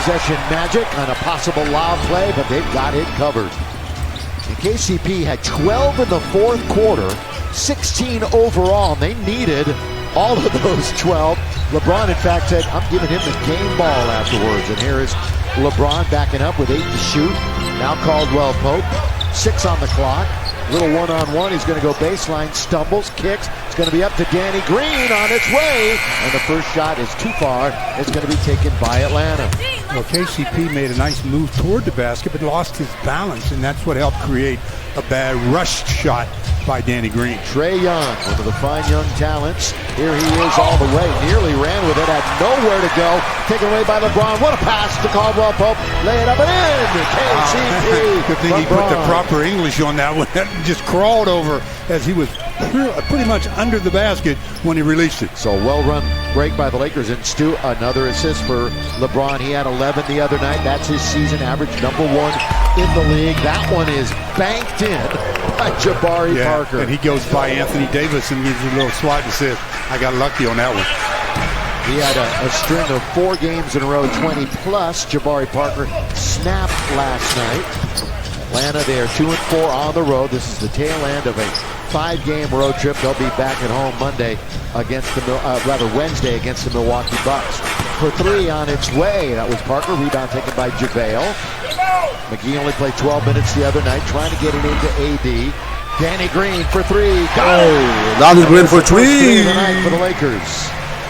possession magic on a possible lob play, but they've got it covered. And KCP had 12 in the fourth quarter, 16 overall, and they needed all of those 12. LeBron, in fact, said, I'm giving him the game ball afterwards. And here is LeBron backing up with 8 to shoot. Now Caldwell Pope, 6 on the clock. Little one-on-one, he's going to go baseline, stumbles, kicks. It's going to be up to Danny Green on its way. And the first shot is too far. It's going to be taken by Atlanta. Well, KCP made a nice move toward the basket, but lost his balance, and that's what helped create a bad rush shot by Danny Green. Trae Young, one of the fine young talents. Here he is all the way. Nearly ran with it, had nowhere to go. Taken away by LeBron. What a pass to Caldwell Pope. Lay it up and in. KCP. Good thing he put the proper English on that one. Just crawled over as he was pretty much under the basket when he released it. So well-run break by the Lakers. And Stu, another assist for LeBron. He had 11 the other night. That's his season average, #1 in the league. That one is banked in by Jabari Parker. And he goes by Anthony Davis and gives a little swat and says, I got lucky on that one. He had a string of 4 games in a row, 20 plus. Jabari Parker snapped last night. Atlanta, they are 2-4 on the road. This is the tail end of a 5-game road trip. They'll be back at home Monday against Wednesday against the Milwaukee Bucks. For 3 on its way. That was Parker. Rebound taken by JaVale. McGee only played 12 minutes the other night, trying to get it into AD. Danny Green for 3. Got it. Danny Green for 3 tonight for the Lakers.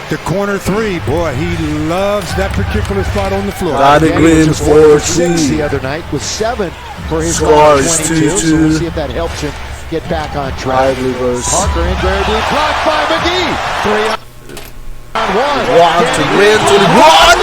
The corner 3, boy, he loves that particular spot on the floor. Danny Green for 6 the other night with 7 for his Scores 22. So we'll see if that helps him get back on track. Parker in very deep, blocked by McGee. 3 on 1. To Green to LeBron.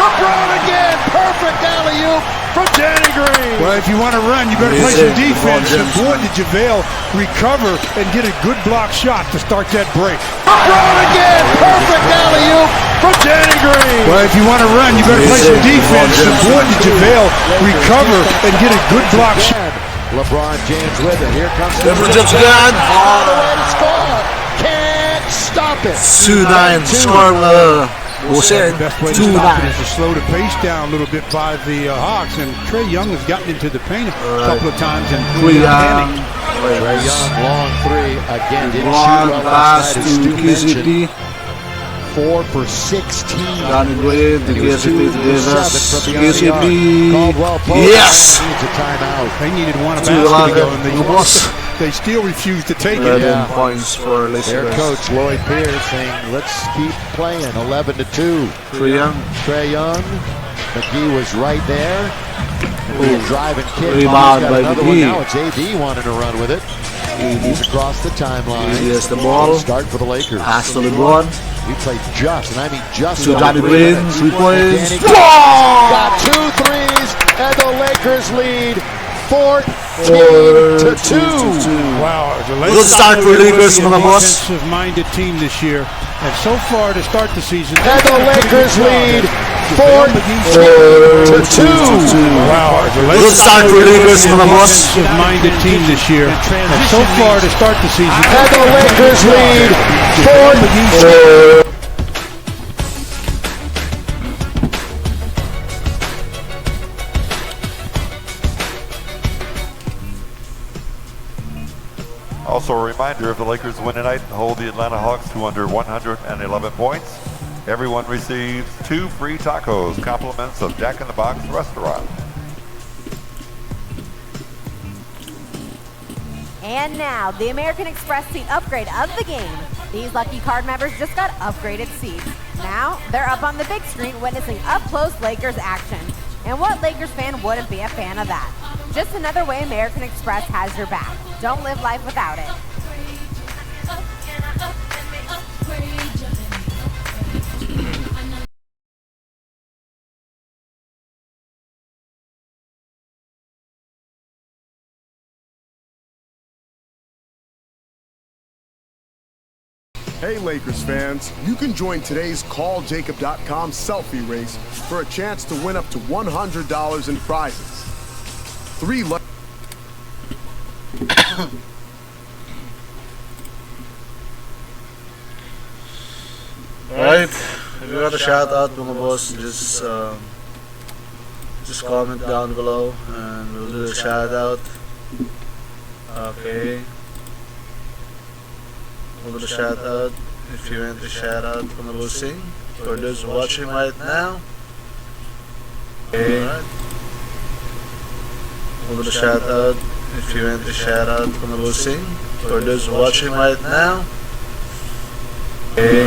LeBron again, perfect alley-oop from Danny Green. Well, if you want to run, you better play some defense. And boy, did JaVale recover and get a good block shot to start that break. LeBron again, perfect alley-oop from Danny Green. Well, if you want to run, you better play some defense. And boy, did JaVale recover and get a good block shot. LeBron James with it. Here comes LeBron James again. All the way to score. Can't stop it. 2-9 score. The best way to stop it is to slow the pace down a little bit by the Hawks, and Trae Young has gotten into the paint a couple of times and Trae Young, long 3 again. Didn't shoot well last night, as Stu mentioned. 4 for 16. Danny Green to KCP to Davis. KCP. Caldwell Pope. Yes. Needs a timeout. They needed one basket to go, and they still refused to take it. 11 points for Lakers. Their coach Lloyd Pierce saying, "Let's keep playing." 11-2. Trae Young. McGee was right there. Drive and kick. Rebound by McGee. Now it's AD wanting to run with it. He's across the timeline. He has the ball. Start for the Lakers. Pass to LeBron. We played just, and I mean just. To Danny Green. 3 points. Got 2 threes, and the Lakers lead 14-2. Wow, the Good start for Lakers, mga boss. Offensive-minded team this year, and so far to start the season. And the Lakers lead 14-2. Wow, Good start for Lakers, mga boss. Offensive-minded team this year, and so far to start the season. And the Lakers lead 14-2. Also a reminder, if the Lakers win tonight and hold the Atlanta Hawks to under 111 points, everyone receives 2 free tacos, compliments of Jack in the Box restaurant. And now, the American Express seat upgrade of the game. These lucky card members just got upgraded seats. Now, they're up on the big screen witnessing up-close Lakers action. And what Lakers fan wouldn't be a fan of that? Just another way American Express has your back. Don't live life without it. Hey Lakers fans, you can join today's CallJacob.com selfie race for a chance to win up to $100 in prizes. 3 Alright, we got a shout out mga boss. Just just comment down below and we'll do a shout out. Okay. We'll do a shout out if you want to shout out from the boosting. For those watching right now. Okay. We'll do a shout out if you want to shout out from the boosting. For those watching right now. Okay.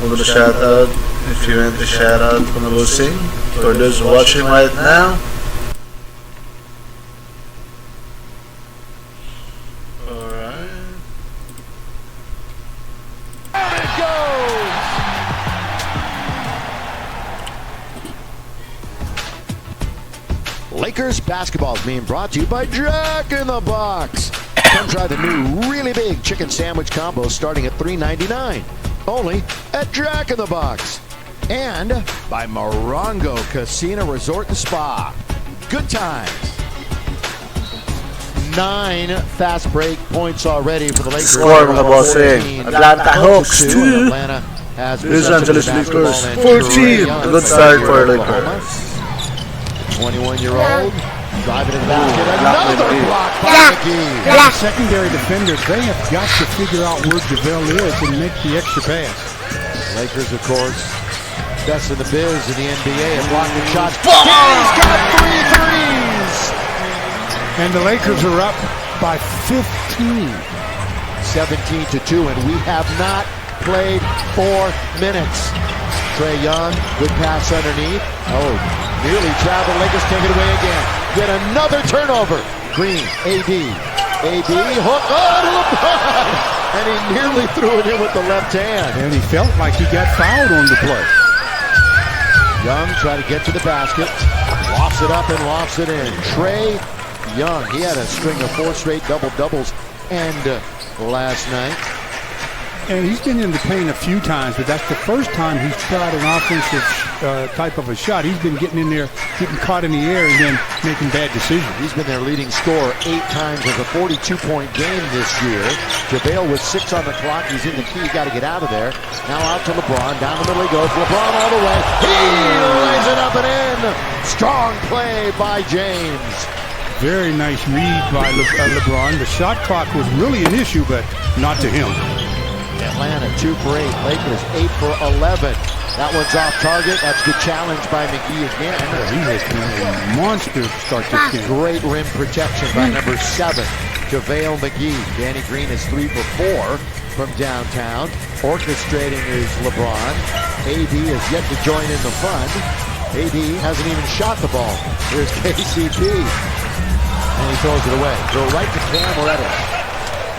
We'll do a shout out if you want to shout out from the boosting. For those watching right now. Alright. There it goes! Lakers basketball is being brought to you by Jack in the Box. Come try the new really big chicken sandwich combo starting at $3.99. Only at Jack in the Box. And by Morongo Casino Resort and Spa. Good times. 9 fast break points already for the Lakers. Score mga bossing. Atlanta Hawks 2. Atlanta has Los Angeles Lakers 14. A good start for Lakers. 21-year-old driving to the basket. Another block by McGee. Secondary defenders, they have got to figure out where JaVale is and make the extra pass. Lakers, of course, best in the biz in the NBA and blocking shots. Danny's got 3 threes. And the Lakers are up by 15. 17-2, and we have not played 4 minutes. Trae Young, good pass underneath. Oh, nearly traveled. Lakers take it away again. Get another turnover. Green, AD, hook, oh, LeBron! And he nearly threw it in with the left hand. And he felt like he got fouled on the play. Young tried to get to the basket, lofts it up and lofts it in. Trae Young, he had a string of 4 straight double-doubles and last night. And he's been in the paint a few times, but that's the first time he's tried an offensive type of a shot. He's been getting in there, getting caught in the air, and then making bad decisions. He's been their leading scorer 8 times of a 42-point game this year. JaVale with 6 on the clock. He's in the key. Got to get out of there. Now out to LeBron. Down the middle he goes. LeBron all the way. He lays it up and in. Strong play by James. Very nice read by LeBron. The shot clock was really an issue, but not to him. Atlanta 2 for 8. Lakers 8 for 11. That one's off target. That's good challenge by McGee again. He has been a monster to start this game. Great rim protection by number 7, JaVale McGee. Danny Green is 3 for 4 from downtown. Orchestrating is LeBron. AD is yet to join in the fun. AD hasn't even shot the ball. Here's KCP. And he throws it away. Throw right to Cam Reddish.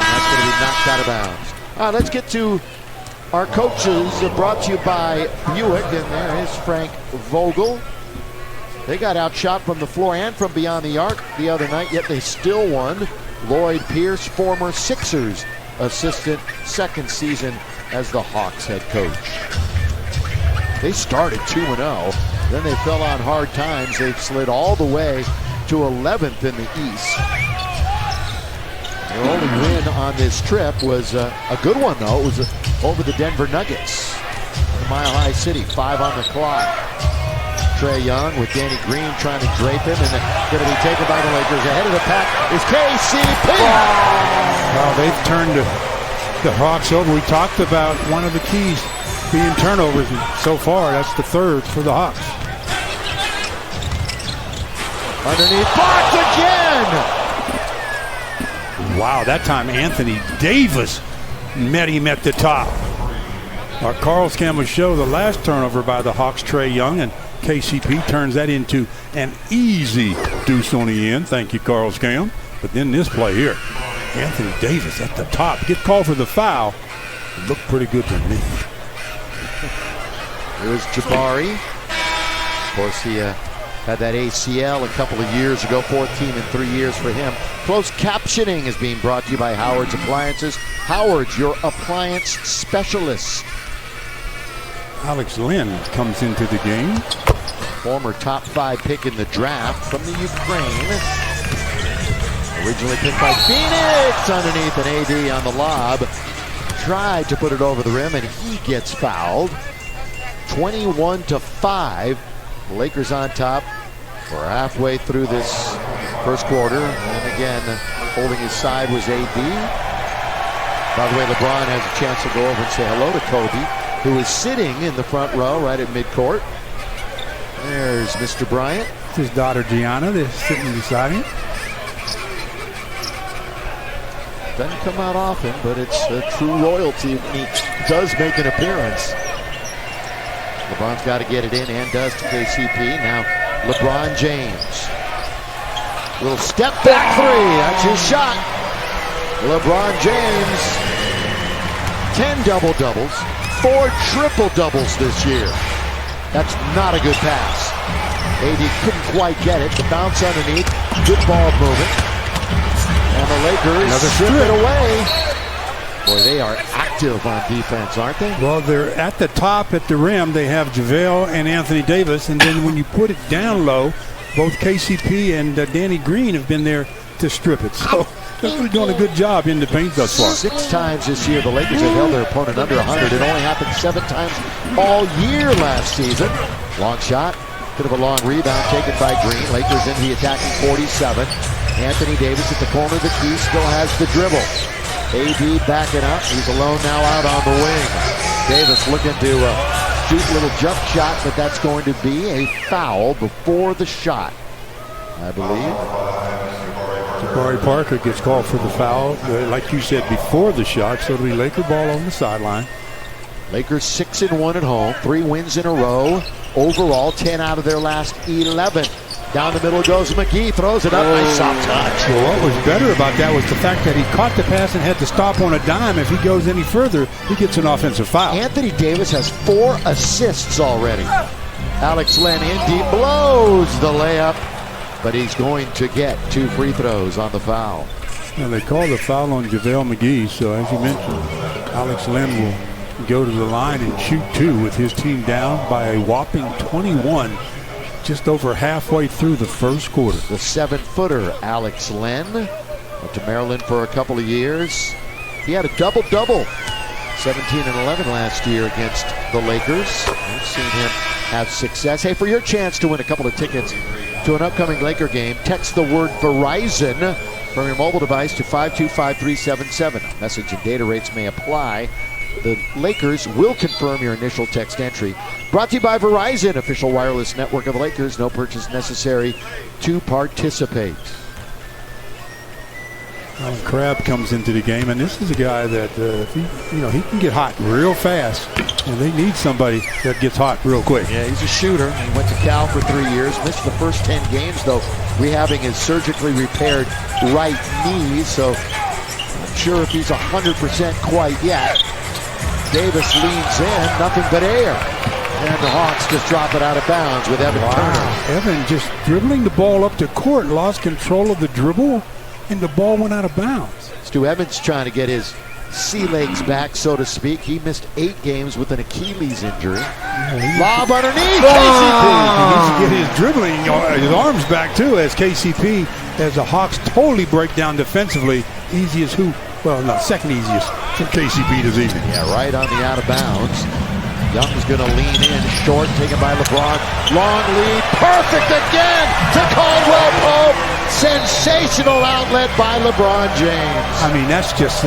That's going to be knocked out of bounds. Let's get to our coaches, brought to you by Buick, and there is Frank Vogel. They got outshot from the floor and from beyond the arc the other night, yet they still won. Lloyd Pierce, former Sixers assistant, 2nd season as the Hawks head coach. They started 2-0, then they fell on hard times. They've slid all the way to 11th in the East. Their only win on this trip was a good one, though. It was over the Denver Nuggets in Mile High City. 5 on the clock. Trae Young with Danny Green trying to drape him, and going to be taken by the Lakers. Ahead of the pack is KCP. Well, they've turned the Hawks over. We talked about one of the keys being turnovers, and so far that's the 3rd for the Hawks. Underneath, blocked again. Wow, that time Anthony Davis met him at the top. Our Carl Scam will show the last turnover by the Hawks, Trae Young, and KCP turns that into an easy deuce on the end. Thank you, Carl Scam. But then this play here, Anthony Davis at the top. Get called for the foul. It looked pretty good to me. It was Jabari. Of course, he had that ACL a couple of years ago. 14 in 3 years for him. Closed captioning is being brought to you by Howard's Appliances. Howard's, your appliance specialist. Alex Lynn comes into the game. Former top 5 pick in the draft from the Ukraine. Originally picked by Phoenix underneath an AD on the lob. Tried to put it over the rim and he gets fouled. 21-5. The Lakers on top. We're halfway through this first quarter. And again, holding his side was AD. By the way, LeBron has a chance to go over and say hello to Kobe, who is sitting in the front row right at midcourt. There's Mr. Bryant. It's his daughter Gianna. They're sitting beside him. Doesn't come out often, but it's a true royalty when he does make an appearance. LeBron's got to get it in and does to KCP. Now LeBron James. Little step back three. That's his shot. LeBron James. 10 double-doubles. 4 triple-doubles this year. That's not a good pass. AD couldn't quite get it. The bounce underneath. Good ball movement. And the Lakers strip it away. Boy, they are active on defense, aren't they? Well, they're at the top at the rim. They have JaVale and Anthony Davis. And then when you put it down low, both KCP and Danny Green have been there to strip it. So they're doing a good job in the paint thus far. 6 times this year, the Lakers have held their opponent under 100. It only happened 7 times all year last season. Long shot. Bit of a long rebound taken by Green. Lakers into the attacking 47. Anthony Davis at the corner of the key still has the dribble. AD backing up. He's alone now out on the wing. Davis looking to shoot a little jump shot, but that's going to be a foul before the shot, I believe. Jabari Parker gets called for the foul, like you said, before the shot, so it'll be Laker ball on the sideline. Lakers 6-1 at home, 3 wins in a row. Overall, 10 out of their last 11. Down the middle goes McGee, throws it up. Nice soft touch. Well, what was better about that was the fact that he caught the pass and had to stop on a dime. If he goes any further, he gets an offensive foul. Anthony Davis has 4 assists already. Alex Len in deep, blows the layup, but he's going to get 2 free throws on the foul. Now they call the foul on JaVale McGee, so as you mentioned, Alex Len will go to the line and shoot 2 with his team down by a whopping 21. Just over halfway through the first quarter. The 7-footer, Alex Len, went to Maryland for a couple of years. He had a double-double, 17 and 11 last year against the Lakers. We've seen him have success. Hey, for your chance to win a couple of tickets to an upcoming Laker game, text the word Verizon from your mobile device to 525-377. Message and data rates may apply. The Lakers will confirm your initial text entry. Brought to you by Verizon, official wireless network of the Lakers. No purchase necessary to participate. Well, Crabbe comes into the game, and this is a guy that he can get hot real fast, and they need somebody that gets hot real quick. Yeah, he's a shooter. He went to Cal for 3 years. Missed the first 10 games, though, rehabbing his surgically repaired right knee. So, not sure if he's 100% quite yet. Davis leans in, nothing but air. And the Hawks just drop it out of bounds with Evan Turner. Evan just dribbling the ball up to court, lost control of the dribble, and the ball went out of bounds. Stu Evans trying to get his sea legs back, so to speak. He missed 8 games with an Achilles injury. Lob underneath. KCP. He needs to get his dribbling, his arms back too, as KCP, as the Hawks totally break down defensively. Easiest hoop, well, not second easiest for KCP this evening. Yeah, right on the out of bounds. Young's going to lean in short, taken by LeBron. Long lead, perfect again to Caldwell Pope. Sensational outlet by LeBron James. I mean, that's just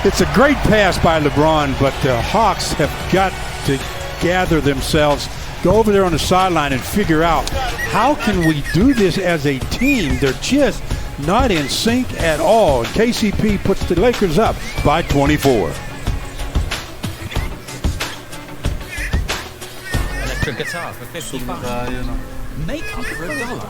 it's a great pass by LeBron, but the Hawks have got to gather themselves, go over there on the sideline and figure out how can we do this as a team. They're just not in sync at all. KCP puts the Lakers up by 24. Electric guitar for 55. Make up for $1.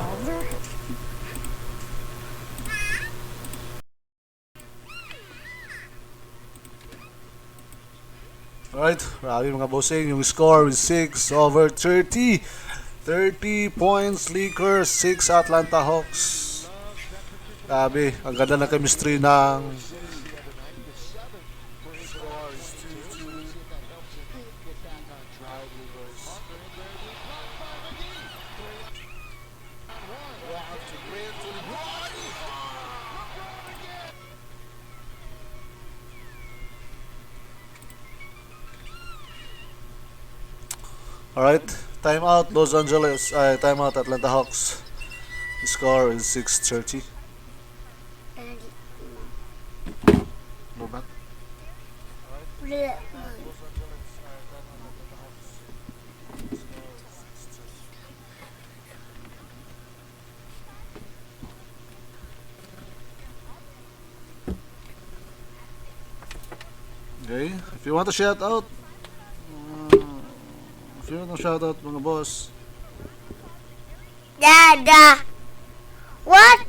Alright, grabe mga bossing, yung score is 6/30. 30 points Lakers, 6 Atlanta Hawks. Grabe, ang ganda ng chemistry ng Alright, Timeout Los Angeles. Timeout Atlanta Hawks. The score is 6:30. Go back. Okay, if you want to shout out, mga boss. Dada. What?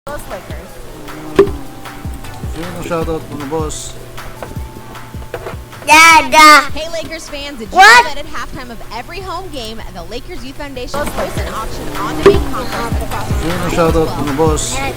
Los Lakers. If you want to shout out, mga boss. Dada. Hey Lakers fans, did you What? know that at halftime of every home game, the Lakers Youth Foundation hosts an auction on the main concourse across If you want to shout out, mga boss. I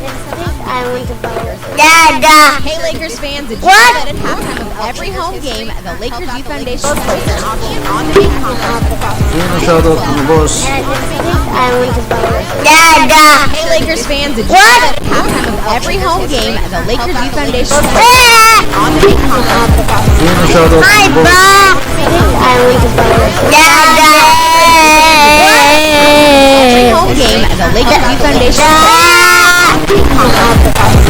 want to buy Dada. Hey Lakers fans, did you What? know that at halftime of every home game, the Lakers Youth Foundation hosts an auction on the main concourse across If you want to shout out, mga boss. I want to buy Dada. Hey Lakers fans, did you What? know that at halftime of every home game, the Lakers Youth Foundation hosts an auction on the main concourse across If you want to shout out, My mga boss. back. I want to buy Dada. every home game, the Lakers Youth Foundation If you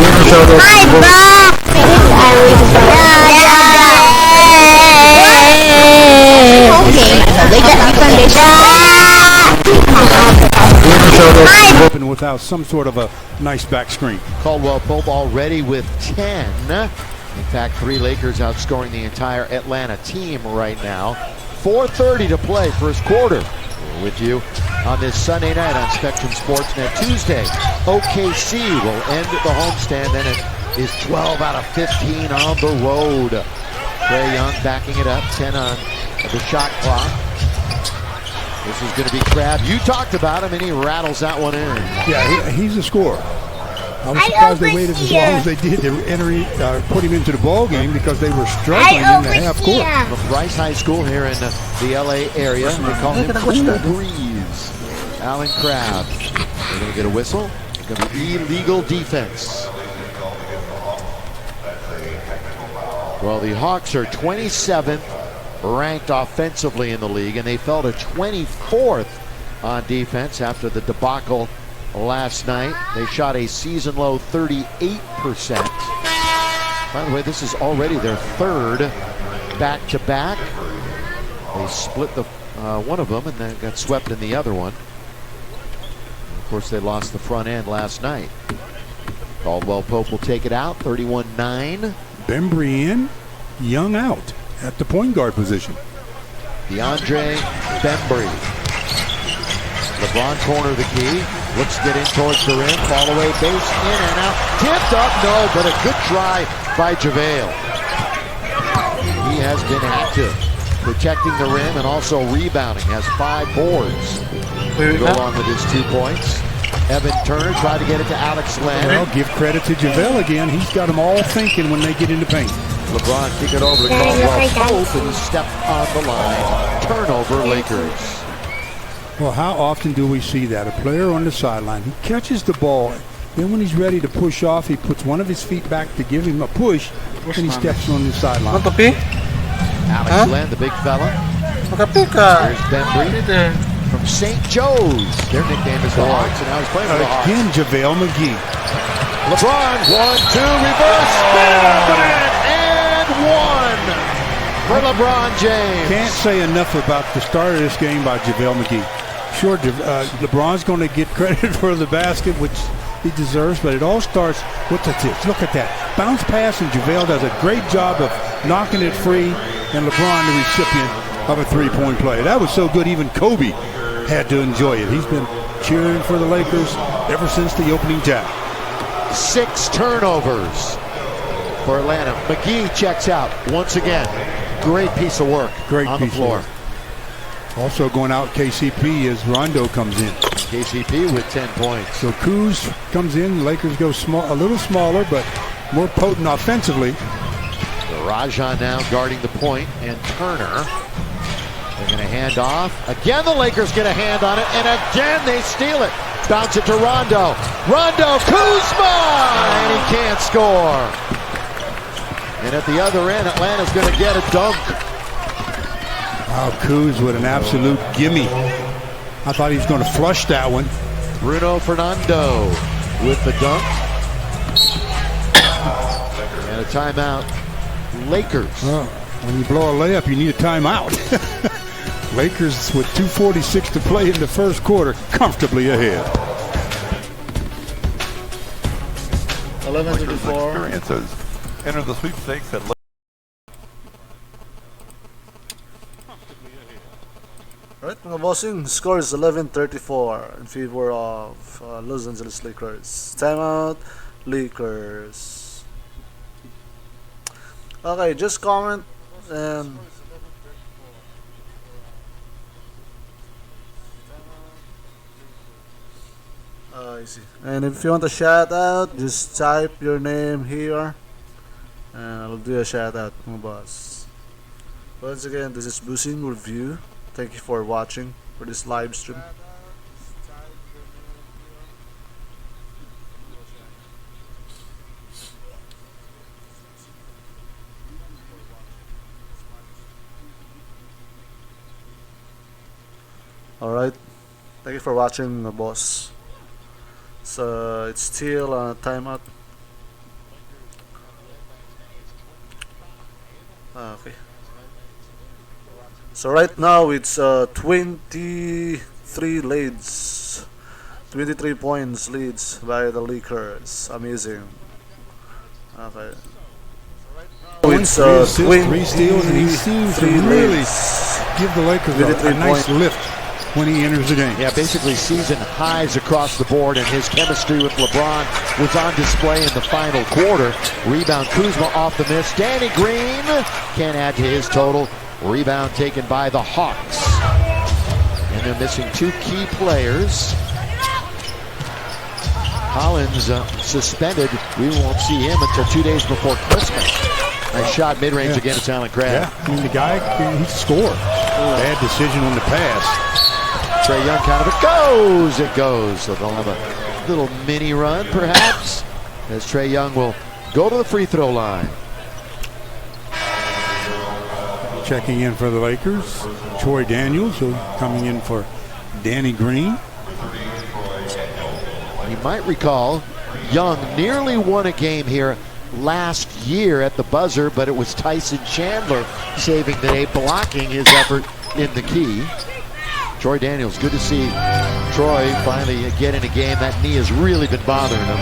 want to shout out, My mga boss. back. I want to buy Dada. home game, the Lakers Youth Foundation If you want to shout out, mga boss. Open without some sort of a nice back screen. Caldwell Pope already with 10. In fact, 3 Lakers outscoring the entire Atlanta team right now. 4:30 to play, first quarter. We're with you on this Sunday night on Spectrum Sportsnet. Tuesday, OKC will end the homestand, and it is 12 out of 15 on the road. Trae Young backing it up, 10 on the shot clock. This is going to be Crab. You talked about him, and he rattles that one in. Yeah, he's a scorer. I was I surprised they waited as long overseer. as they did to put him into the ball game because they were struggling in the half court. From Bryce High School here in the LA area. They call him Cool Breeze. Alan Crabb. They're going to get a whistle. It's going to be illegal defense. Well, the Hawks are 27th ranked offensively in the league, and they fell to 24th on defense after the debacle last night. They shot a season low 38%. By the way, this is already their third back-to-back. They split the one of them and then got swept in the other one. Of course, they lost the front end last night. Caldwell Pope will take it out, 31-9. Bembry in, Young out at the point guard position. DeAndre Bembry. LeBron corner the key. Looks to get in towards the rim. Fall away base, in and out. Tipped up, no, but a good try by JaVale. He has been active, protecting the rim and also rebounding. Has 5 boards. To go along with his 2 points. Evan Turner tried to get it to Alex Len. Well, give credit to JaVale again. He's got them all thinking when they get into paint. LeBron kick it over to Caldwell Pope, and he stepped on the line. Turnover, Lakers. Well, how often do we see that? A player on the sideline, he catches the ball, then when he's ready to push off, he puts one of his feet back to give him a push, and he steps on the sideline. Alex Len, the big fella. Here's Bembry from St. Joe's. Their nickname is the Hawks, and now he's playing for the Hawks. Again, JaVale McGee. LeBron, 1-2, reverse spin, and 1 for LeBron James. Can't say enough about the start of this game by JaVale McGee. Sure, LeBron's going to get credit for the basket, which he deserves, but it all starts with the tips. Look at that. Bounce pass, and JaVale does a great job of knocking it free, and LeBron the recipient of a 3-point play. That was so good, even Kobe had to enjoy it. He's been cheering for the Lakers ever since the opening tap. 6 turnovers for Atlanta. McGee checks out once again. Great piece of work on the floor. Also going out KCP as Rondo comes in. KCP with 10 points. So Kuz comes in. The Lakers go small, a little smaller, but more potent offensively. Rajon now guarding the point, and Turner. They're going to hand off. Again, the Lakers get a hand on it, and again they steal it. Bounce it to Rondo. Rondo, Kuzma! And he can't score. And at the other end, Atlanta's going to get a dunk. Oh, Kuz with an absolute gimme. I thought he was going to flush that one. Bruno Fernando with the dunk. And a timeout. Lakers. Oh, when you blow a layup, you need a timeout. Lakers with 2:46 to play in the first quarter, comfortably ahead. 11-34. Experiences. Enter the sweepstakes at Alright, mga bossing, score is 11-34 in favor of Los Angeles Lakers. Timeout, Lakers. Okay, just comment and I see. And if you want a shout out, just type your name here and I'll do a shout out, mga boss. Once again, this is Boosing Review. Thank you for watching for this live stream. Alright, thank you for watching, boss. So it's still timeout. Okay. So right now it's 23 leads, 23 points leads by the Lakers. Amazing. Okay. It's three steals, and he seems to really give the Lakers a nice lift when he enters the game. Yeah, basically season highs across the board, and his chemistry with LeBron was on display in the final quarter. Rebound Kuzma off the miss. Danny Green can't add to his total. Rebound taken by the Hawks. And they're missing two key players. Collins suspended. We won't see him until 2 days before Christmas. Nice shot mid-range again to Alan Crabb. Yeah, I mean, the guy, he scored. Bad decision on the pass. Trae Young kind of goes. It goes. So they'll have a little mini run, perhaps, as Trae Young will go to the free throw line. Checking in for the Lakers, Troy Daniels, who coming in for Danny Green. You might recall Young nearly won a game here last year at the buzzer, but it was Tyson Chandler saving the day, blocking his effort in the key. Troy Daniels, good to see Troy finally get in a game. That knee has really been bothering him.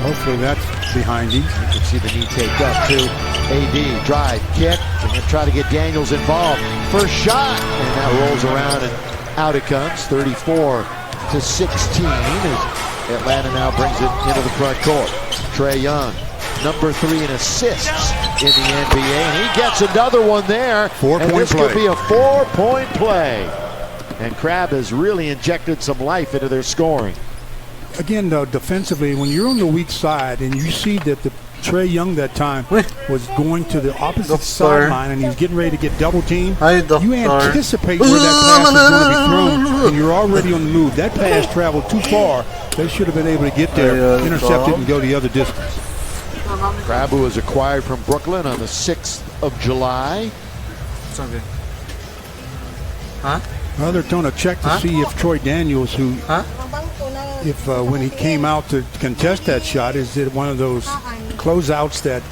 Hopefully that's behind him. You can see the knee taped up too. AD, drive, kick, and try to get Daniels involved. First shot, and that rolls around and out it comes. 34-16 as Atlanta now brings it into the front court. Trae Young, number 3 in assists in the NBA, and he gets another one there. And this could be a 4-point play. And Crabb has really injected some life into their scoring. Again, though, defensively, when you're on the weak side and you see that the Trae Young that time was going to the opposite sideline and he's getting ready to get double teamed, you anticipate where that pass is going to be thrown, and you're already on the move. That pass traveled too far. They should have been able to get there, intercept it, and go the other distance. Crabb, who was acquired from Brooklyn on the 6th of July. Sunday. Huh? Well, they're doing a check to see if Troy Daniels, who, if when he came out to contest that shot, is it one of those closeouts that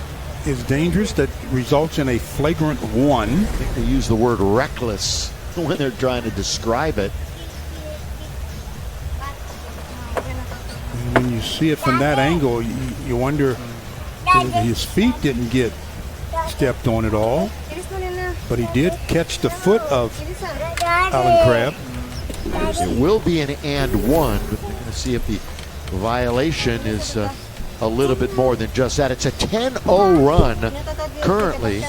is dangerous, that results in a flagrant one? I think they use the word reckless when they're trying to describe it. And when you see it from that angle, you wonder if his feet didn't get stepped on at all. But he did catch the foot of Alan Crabb. It will be an and one, but they're going to see if the violation is a little bit more than just that. It's a 10-0 run currently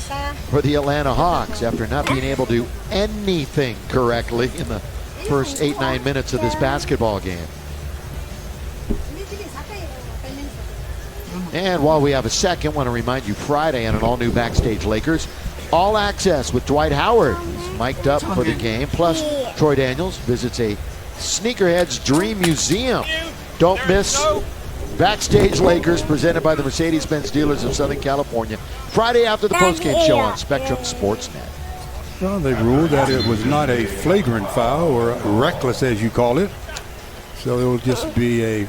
for the Atlanta Hawks after not being able to do anything correctly in the first 8-9 minutes of this basketball game. And while we have a second, I want to remind you Friday on an all-new Backstage Lakers, all access with Dwight Howard. He's mic'd up for the game. Plus, Troy Daniels visits a Sneakerheads Dream Museum. Don't miss Backstage Lakers presented by the Mercedes-Benz dealers of Southern California. Friday after the postgame show on Spectrum Sportsnet. Well, they ruled that it was not a flagrant foul or reckless, as you call it. So it will just be a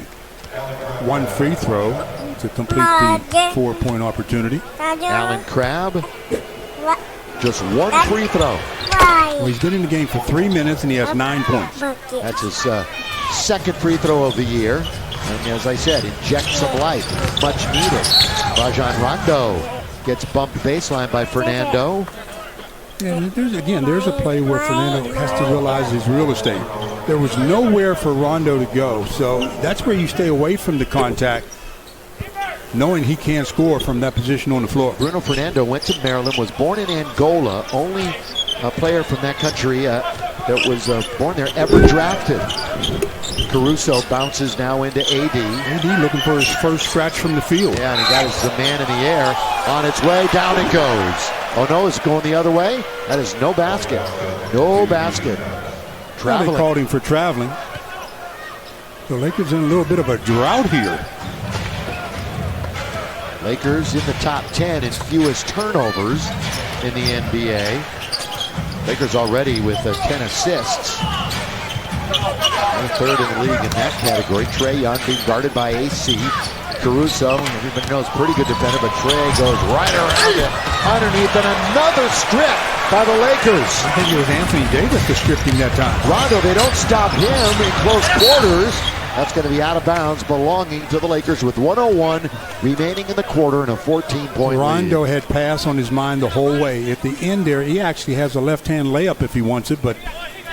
one free throw to complete the 4-point opportunity. Alan Crabb, just one free throw. Well, he's been in the game for 3 minutes and he has 9 points. That's his second free throw of the year. And as I said, inject some life. Much needed. Rajon Rondo gets bumped baseline by Fernando. Yeah, there's a play where Fernando has to realize his real estate. There was nowhere for Rondo to go, so that's where you stay away from the contact, knowing he can't score from that position on the floor. Bruno Fernando went to Maryland, was born in Angola, only a player from that country that was born there ever drafted. Caruso bounces now into AD. AD looking for his first scratch from the field. Yeah, and he got the man in the air. On its way, down it goes. Oh no, it's going the other way. That is no basket. No basket. Well, they called him for traveling. The Lakers in a little bit of a drought here. Lakers in the top 10 in fewest turnovers in the NBA. Lakers already with 10 assists. They're third in the league in that category. Trae Young being guarded by AC. Caruso, everybody knows, pretty good defender, but Trae goes right around it, underneath, and another strip by the Lakers. I think it was Anthony Davis that stripped him that time. Rondo, they don't stop him in close quarters. That's going to be out of bounds, belonging to the Lakers with 101 remaining in the quarter and a 14-point lead. Rondo had pass on his mind the whole way. At the end there, he actually has a left-hand layup if he wants it, but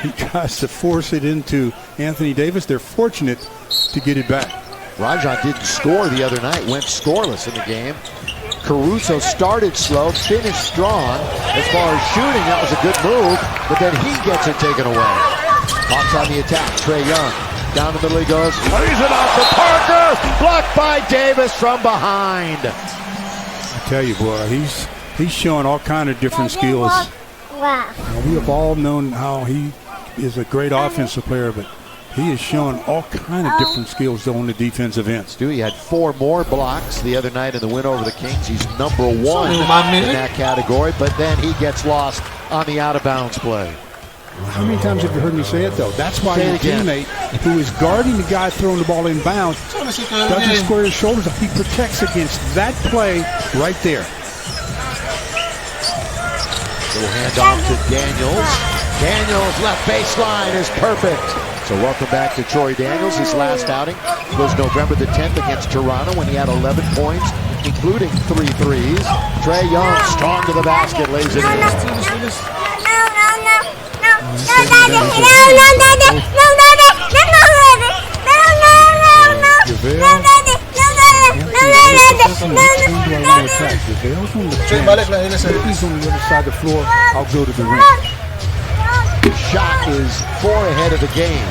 he tries to force it into Anthony Davis. They're fortunate to get it back. Rajon didn't score the other night, went scoreless in the game. Caruso started slow, finished strong. As far as shooting, that was a good move, but then he gets it taken away. Hawks on the attack, Trae Young. Down the middle he goes, lays it off for Parker, blocked by Davis from behind. I tell you, boy, he's showing all kind of different skills. Wow. Now, we have all known how he is a great offensive player, but he is showing all kind of different skills on the defensive ends. He had 4 more blocks the other night in the win over the Kings. He's number 1 in that category, but then he gets lost on the out-of-bounds play. How many times have you heard me say it, though? That's why your teammate, who is guarding the guy throwing the ball in bounds, doesn't square his shoulders up. He protects against that play right there. Little handoff to Daniels. Daniels left baseline is perfect. So welcome back to Troy Daniels. His last outing was November the 10th against Toronto when he had 11 points, including 3 threes. Trae Young, strong to the basket, lays it in. JaVale's on the bench. If he's on the other side of the floor, I'll go to the ring. Shot is 4 ahead of the game.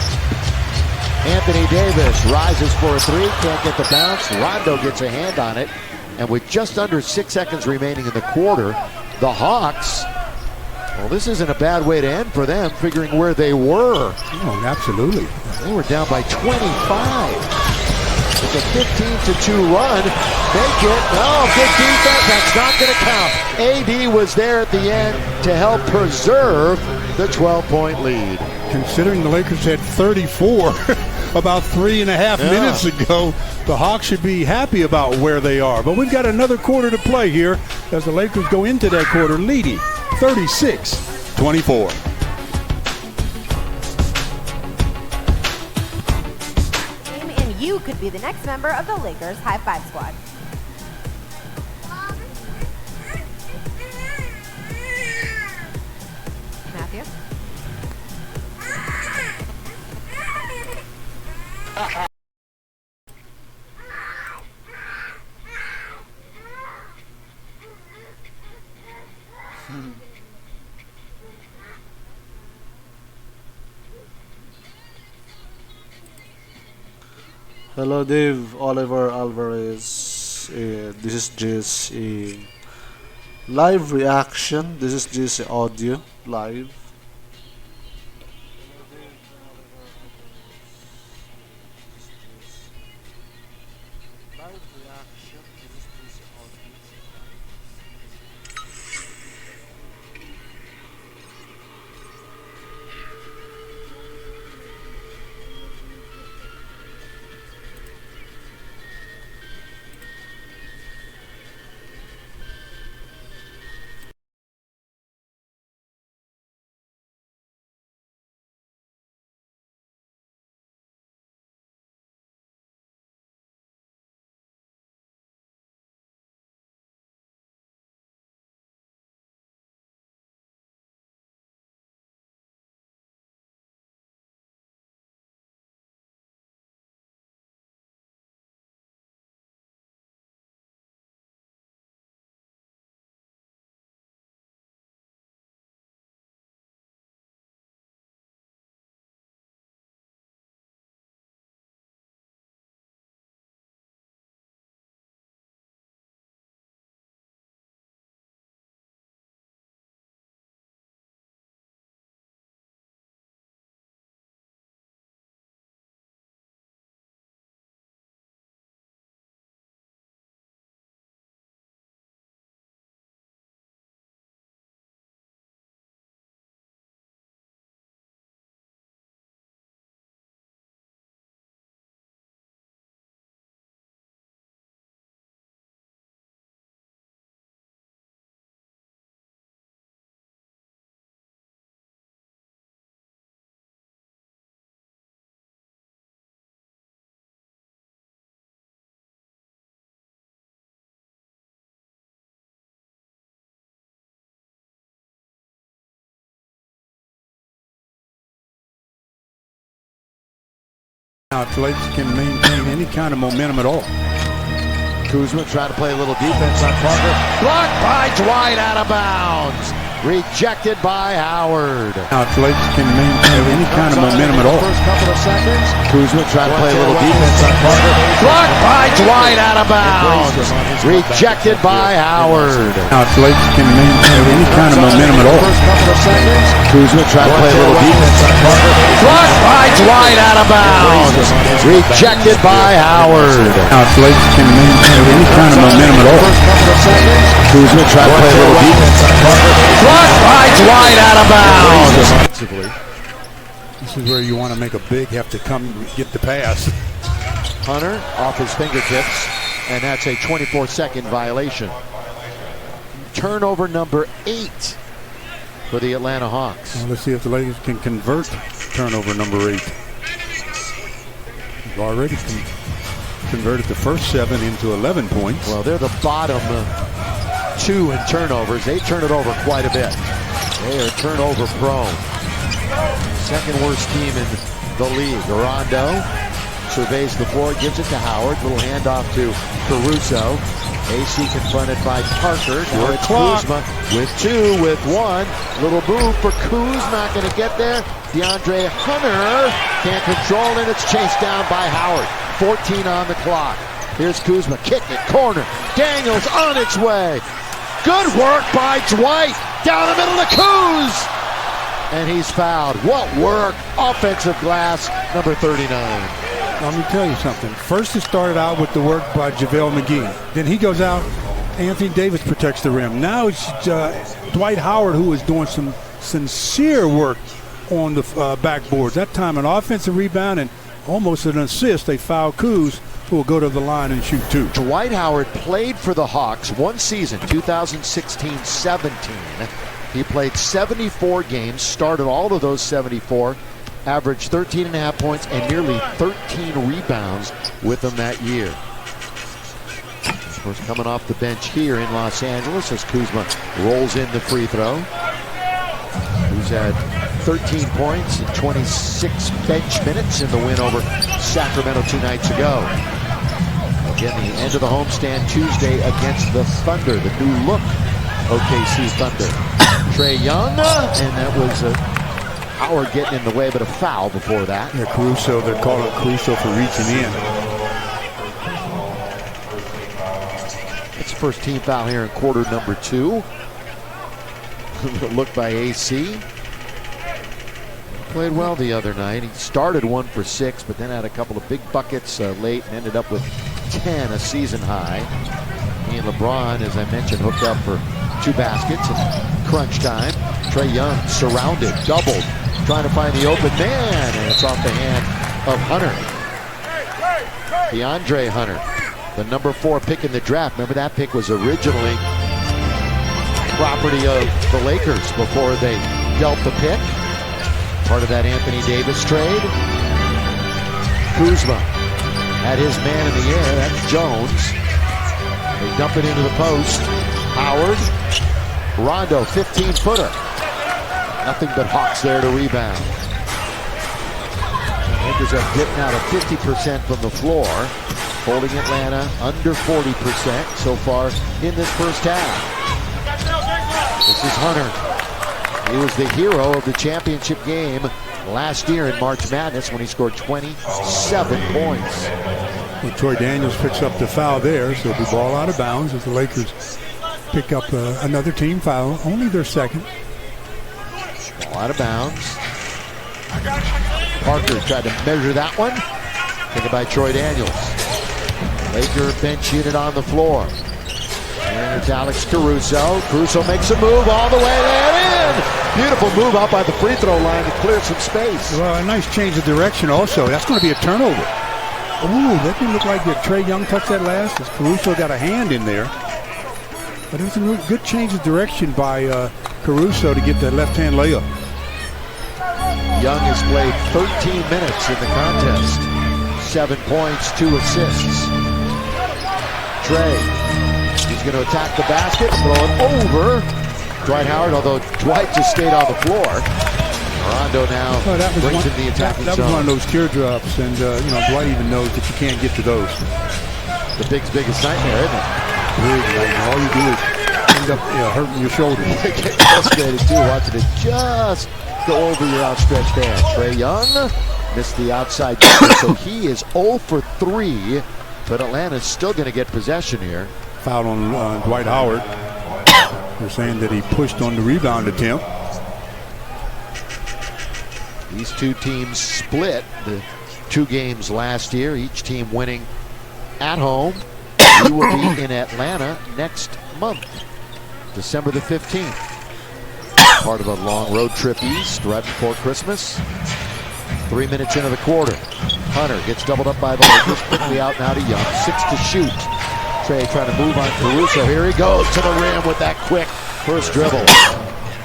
Anthony Davis rises for a 3, can't get the bounce. Rondo gets a hand on it. And with just under 6 seconds remaining in the quarter, the Hawks, well, this isn't a bad way to end for them, figuring where they were. Oh, absolutely. They were down by 25. With a 15-2 run, make it. Oh, good defense. That's not going to count. AD was there at the end to help preserve the 12-point lead. Considering the Lakers had 34 about 3.5 minutes ago, the Hawks should be happy about where they are. But we've got another quarter to play here as the Lakers go into that quarter leading 36-24. You could be the next member of the Lakers High Five Squad. Matthew? Hello, Dave. Oliver Alvarez. This is just a live reaction. This is just audio live. Now, if the Lakers can maintain any kind of momentum at all. Kuzma trying to play a little defense on Parker. Blocked by Dwight, out of bounds. Rejected by Howard. Now, if the Lakers can maintain any kind of momentum at all. First couple of seconds. Kuzma trying to play a little defense on Parker. Blocked by Dwight, out of bounds. Rejected by Howard. Now, if the Lakers can maintain any kind of momentum at all. First couple of seconds. Kuzma trying to play a little defense on Parker. Blocked by Dwight, out of bounds. Rejected by Howard. Now, if the Lakers can maintain any kind of momentum at all. First couple of seconds. Kuzma trying to play a little defense on Parker. Blocked by Dwight, out of bounds. This is where you want to make a big, have to come get the pass. Hunter off his fingertips, and that's a 24-second violation. Turnover number 8 for the Atlanta Hawks. Well, let's see if the Lakers can convert turnover number 8. They've already converted the first 7 into 11 points. Well, they're the bottom 2 in turnovers. They turn it over quite a bit. They are turnover prone. Second worst team in the league. Rondo surveys the floor, gives it to Howard. Little handoff to Caruso. AC confronted by Parker. Now it's Kuzma with 2, with 1. Little move for Kuz, not going to get there. DeAndre Hunter can't control it. It's chased down by Howard. 14 on the clock. Here's Kuzma, kick it, corner. Daniels on its way. Good work by Dwight. Down the middle to Kuz. And he's fouled. What work. Offensive glass, number 39. Let me tell you something. First it started out with the work by JaVale McGee. Then he goes out, Anthony Davis protects the rim. Now it's Dwight Howard who is doing some sincere work on the backboards. That time an offensive rebound and almost an assist. They foul Kuz, who will go to the line and shoot 2. Dwight Howard played for the Hawks one season, 2016-17. He played 74 games, started all of those 74, averaged 13.5 points and nearly 13 rebounds with them that year. Of course, coming off the bench here in Los Angeles as Kuzma rolls in the free throw. Who's had 13 points and 26 bench minutes in the win over Sacramento 2 nights ago. Again, the end of the homestand Tuesday against the Thunder, the new look OKC Thunder. Trae Young, and that was Howard getting in the way, but a foul before that. Yeah, Caruso, they're calling Caruso for reaching in. It's the first team foul here in quarter number 2. Look by AC. Played well the other night. He started 1 for 6, but then had a couple of big buckets late and ended up with 10, a season high. He and LeBron, as I mentioned, hooked up for 2 baskets in crunch time. Trae Young surrounded, doubled, trying to find the open man, and it's off the hand of Hunter. DeAndre Hunter, the number 4 pick in the draft. Remember, that pick was originally property of the Lakers before they dealt the pick. Part of that Anthony Davis trade. Kuzma had his man in the air. That's Jones. They dump it into the post. Howard. Rondo, 15-footer. Nothing but Hawks there to rebound. The Lakers are getting out of 50% from the floor, holding Atlanta under 40% so far in this first half. This is Hunter. He was the hero of the championship game last year in March Madness when he scored 27 points. Well, Troy Daniels picks up the foul there, so the ball out of bounds as the Lakers pick up another team foul, only their second. Ball out of bounds. Parker tried to measure that one. Taken by Troy Daniels. Laker bench unit on the floor. And it's Alex Caruso. Caruso makes a move all the way there in. Beautiful move out by the free throw line to clear some space. Well, a nice change of direction also. That's going to be a turnover. Ooh, that didn't look like Trae Young touched that last, as Caruso got a hand in there. But it was a good change of direction by Caruso to get that left-hand layup. Young has played 13 minutes in the contest. 7 points, 2 assists. Trae, he's going to attack the basket, throw it over Dwight Howard, although Dwight just stayed on the floor. Rondo now brings in the attacking that zone. was one of those teardrops, and Dwight even knows that you can't get to those. The Big's biggest nightmare, isn't it? Big nightmare. All you do is end up hurting your shoulder. They get frustrated too, watching it just go over your outstretched hand. Trae Young missed the outside jumper, so he is 0 for 3, but Atlanta's still going to get possession here. Foul on Dwight Howard. They're saying that he pushed on the rebound attempt. These two teams split the 2 games last year, each team winning at home. We will be in Atlanta next month, December the 15th. Part of a long road trip east right before Christmas. 3 minutes into the quarter. Hunter gets doubled up by the Lakers. Quickly out now to Young. 6 to shoot. Trae trying to move on Caruso. Here he goes to the rim with that quick first dribble.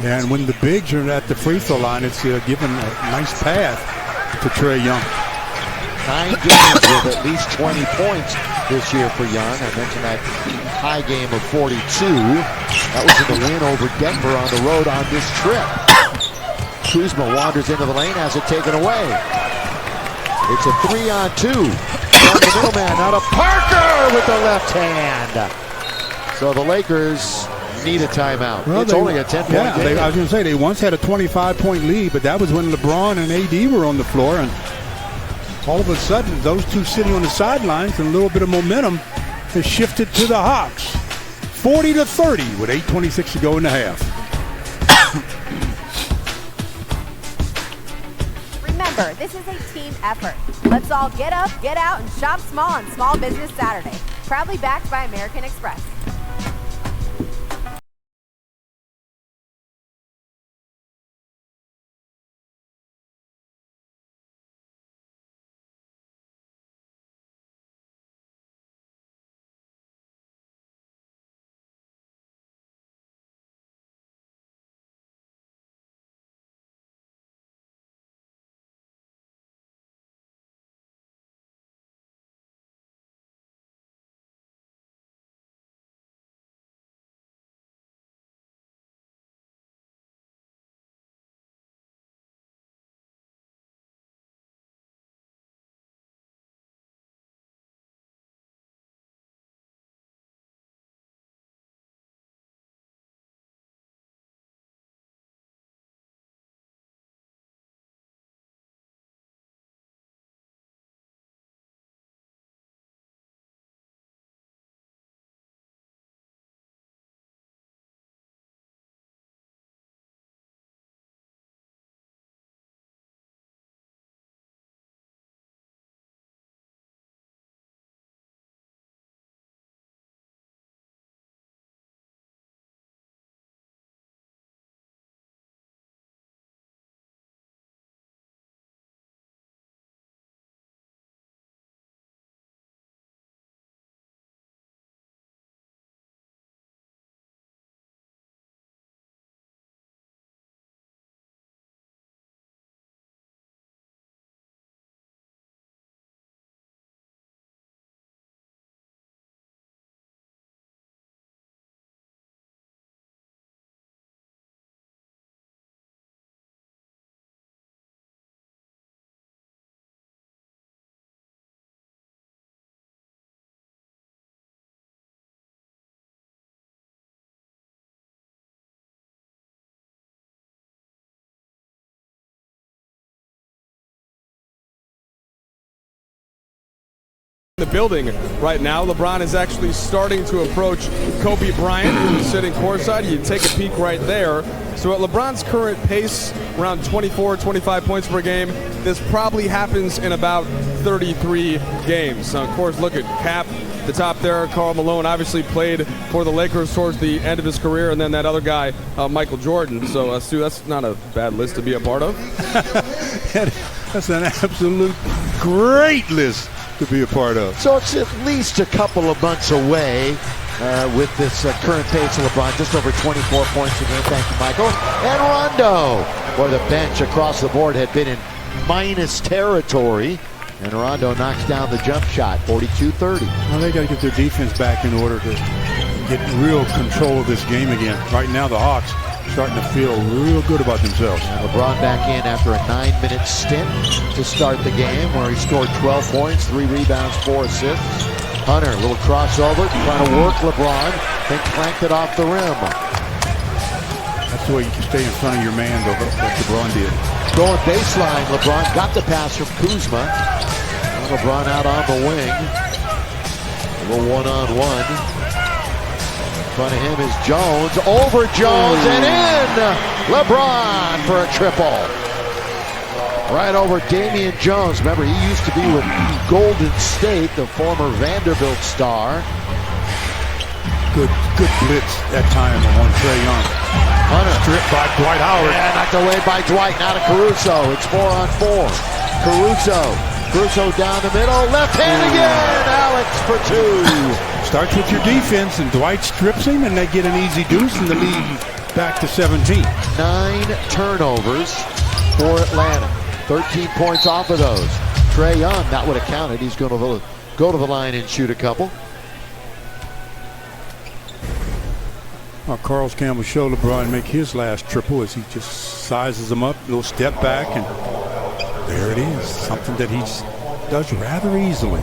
Yeah, and when the bigs are at the free throw line, it's given a nice path to Trae Young. 9 games with at least 20 points this year for Young. I mentioned that high game of 42. That was in the win over Denver on the road on this trip. Kuzma wanders into the lane, has it taken away. It's a 3-on-2. From the middleman, now to Parker with the left hand. So the Lakers need a timeout. Well, it's only a 10-point game. I was going to say, they once had a 25-point lead, but that was when LeBron and AD were on the floor, and all of a sudden, those two sitting on the sidelines and a little bit of momentum has shifted to the Hawks. 40-30 with 8:26 to go in the half. Remember, this is a team effort. Let's all get up, get out, and shop small on Small Business Saturday. Proudly backed by American Express. The building right now. LeBron is actually starting to approach Kobe Bryant, who's sitting courtside. You take a peek right there. So at LeBron's current pace, around 24, 25 points per game, this probably happens in about 33 games. Now, of course, look at Cap, the top there. Karl Malone obviously played for the Lakers towards the end of his career, and then that other guy, Michael Jordan. So, Stu, that's not a bad list to be a part of. That's an absolute great list to be a part of. So it's at least a couple of months away with this current pace of LeBron, just over 24 points a game. Thank you, Michael. And Rondo, where the bench across the board had been in minus territory. And Rondo knocks down the jump shot, 42-30. Well, they got to get their defense back in order to get real control of this game again. Right now, the Hawks starting to feel real good about themselves. And LeBron back in after a 9-minute stint to start the game where he scored 12 points, 3 rebounds, 4 assists. Hunter, a little crossover, trying to work LeBron, then clanked it off the rim. That's the way you can stay in front of your man, though, like LeBron did. Going baseline, LeBron got the pass from Kuzma. And LeBron out on the wing. A little one-on-one. In front of him is Jones. Over Jones and in! LeBron for a triple. Right over Damian Jones. Remember, he used to be with Golden State, the former Vanderbilt star. Good blitz that time on Trae Young. Hunter. Stripped by Dwight Howard. Yeah, knocked away by Dwight. Now to Caruso. It's 4-on-4. Caruso down the middle. Left hand again. Alex for 2. Starts with your defense, and Dwight strips him, and they get an easy deuce, and the lead back to 17. 9 turnovers for Atlanta. 13 points off of those. Trae Young, that would have counted. He's going to go to the line and shoot a couple. Carl's Campbell show LeBron make his last triple as he just sizes him up, a little step back, and there it is. Something that he does rather easily.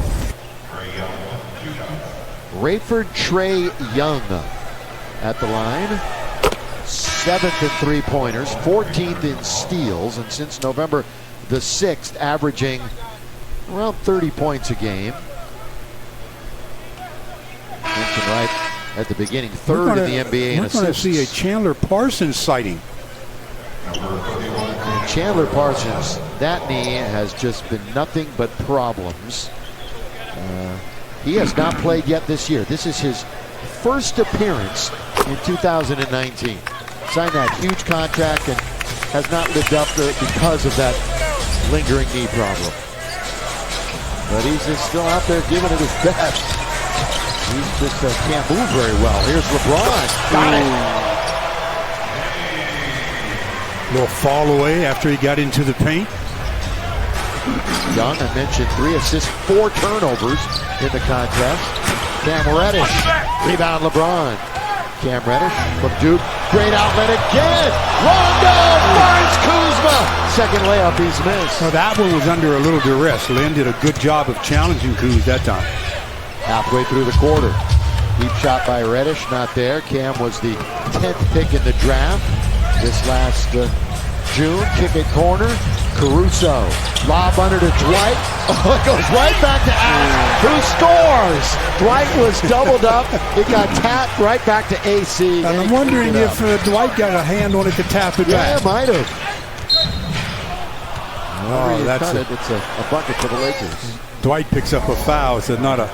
Rayford Trae Young at the line. 7th in three-pointers, 14th in steals, and since November the 6th, averaging around 30 points a game. Mentioned right at the beginning, 3rd in the NBA in assists. We're going to see a Chandler Parsons sighting. And Chandler Parsons, that knee has just been nothing but problems. He has not played yet this year. This is his first appearance in 2019. Signed that huge contract and has not lived up to it because of that lingering knee problem. But he's just still out there giving it his best. He just can't move very well. Here's LeBron. Got it. Little fall away after he got into the paint. Young, I mentioned 3 assists, 4 turnovers in the contest. Cam Reddish. Rebound LeBron. Cam Reddish from Duke. Great outlet again. Rondo finds Kuzma. Second layup he's missed. Well, that one was under a little duress. Lynn did a good job of challenging Kuz that time. Halfway through the quarter. Deep shot by Reddish, not there. Cam was the 10th pick in the draft this last June. Kick it corner. Caruso. Lob under to Dwight. Oh, it goes right back to Allen. Who scores? Dwight was doubled up. It got tapped right back to AC. And I'm wondering if Dwight got a hand on it to tap it back. Yeah, might have. Oh, that's it. It's a bucket for the Lakers. Dwight picks up a foul. It's not a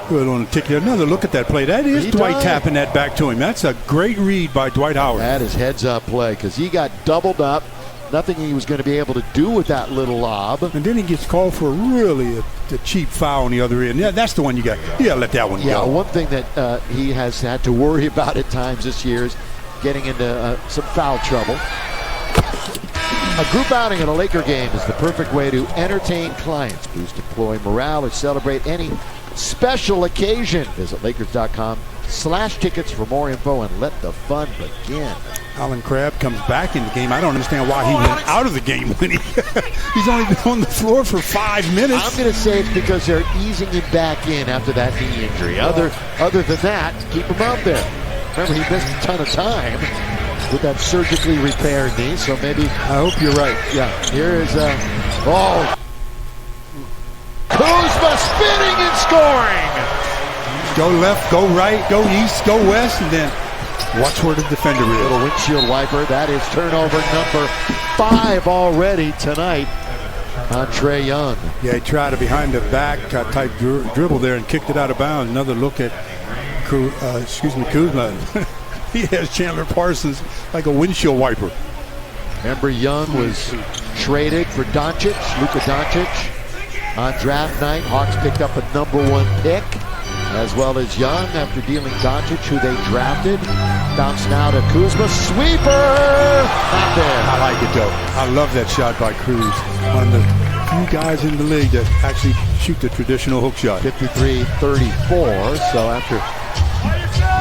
good on the ticket. Another look at that play. That is Dwight tapping that back to him. That's a great read by Dwight Howard. That is heads-up play because he got doubled up. Nothing he was going to be able to do with that little lob. And then he gets called for really a cheap foul on the other end. Yeah, that's the one you got. You got to let that one go. Yeah, one thing that he has had to worry about at times this year is getting into some foul trouble. A group outing at a Laker game is the perfect way to entertain clients, boost employee morale, or celebrate any special occasion. Visit Lakers.com/tickets for more info and let the fun begin. Alan Crabb comes back in the game. I don't understand why he went out of the game when he's only been on the floor for 5 minutes. I'm going to say it's because they're easing him back in after that knee injury. Other than that, keep him out there. Remember, he missed a ton of time with that surgically repaired knee, so maybe. I hope you're right. Yeah, here is Kuzma spinning and scoring. Go left, go right, go east, go west, and then watch where the defender is. Little windshield wiper. That is turnover number 5 already tonight on Trae Young. Yeah, he tried a behind the back type dribble there and kicked it out of bounds. Another look at Kuzma. He has Chandler Parsons like a windshield wiper. Remember, Young was traded for Luka Doncic. On draft night, Hawks picked up a #1 pick, as well as Young after dealing Doncic, who they drafted. Bounce now to Kuzma. Sweeper! Not there. I like it, though. I love that shot by Cruz. One of the few guys in the league that actually shoot the traditional hook shot. 53-34, so after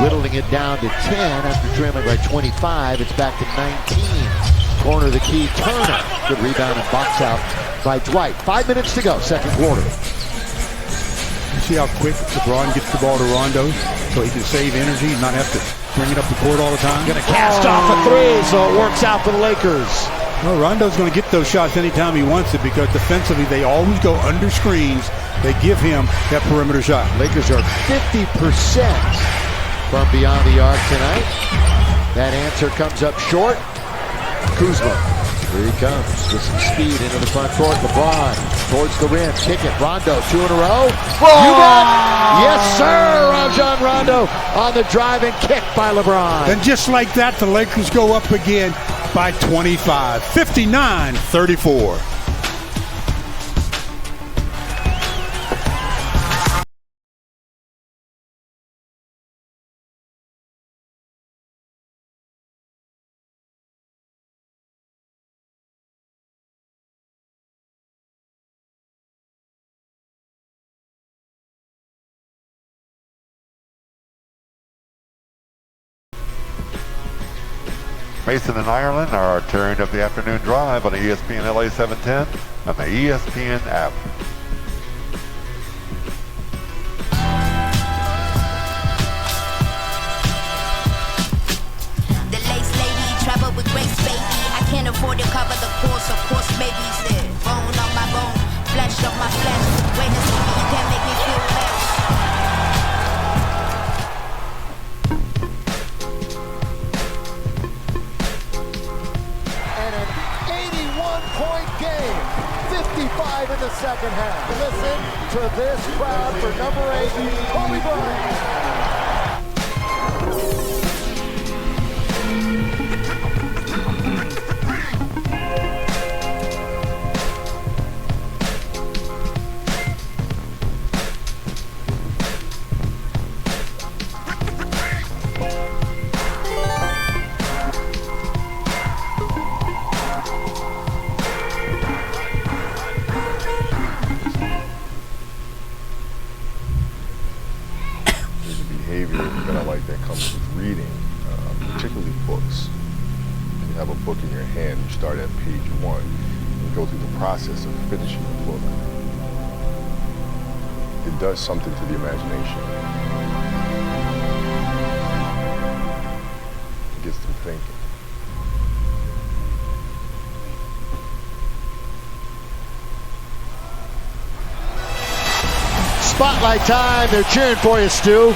whittling it down to 10 after trailing by 25. It's back to 19. Corner the key, Turner. Good rebound and box out by Dwight. 5 minutes to go, second quarter. You see how quick LeBron gets the ball to Rondo so he can save energy and not have to bring it up the court all the time? Gonna cast off a three, so it works out for the Lakers. Well, Rondo's going to get those shots anytime he wants it because defensively they always go under screens. They give him that perimeter shot. Lakers are 50% from beyond the arc tonight. That answer comes up short. Kuzma, here he comes with some speed into the front court. LeBron towards the rim, kick it. Rondo, 2 in a row. You bet. Yes, sir. Rajon Rondo on the driving kick by LeBron. And just like that, the Lakers go up again by 25, 59-34. Mason and Ireland are tearing up the afternoon drive on the ESPN LA 710 on the ESPN app. The lace lady, travel with grace, baby. I can't afford to cover the course, of course, maybe. Said, bone on my bone, flesh on my flesh. Wait a second, you can't make me feel less. Game, 55 in the second half. Listen to this crowd for number 8, Kobe Bryant. That I like that comes with reading, particularly books. You have a book in your hand, you start at page 1, and go through the process of finishing the book. It does something to the imagination. It gets them thinking. Spotlight time. They're cheering for you, Stu.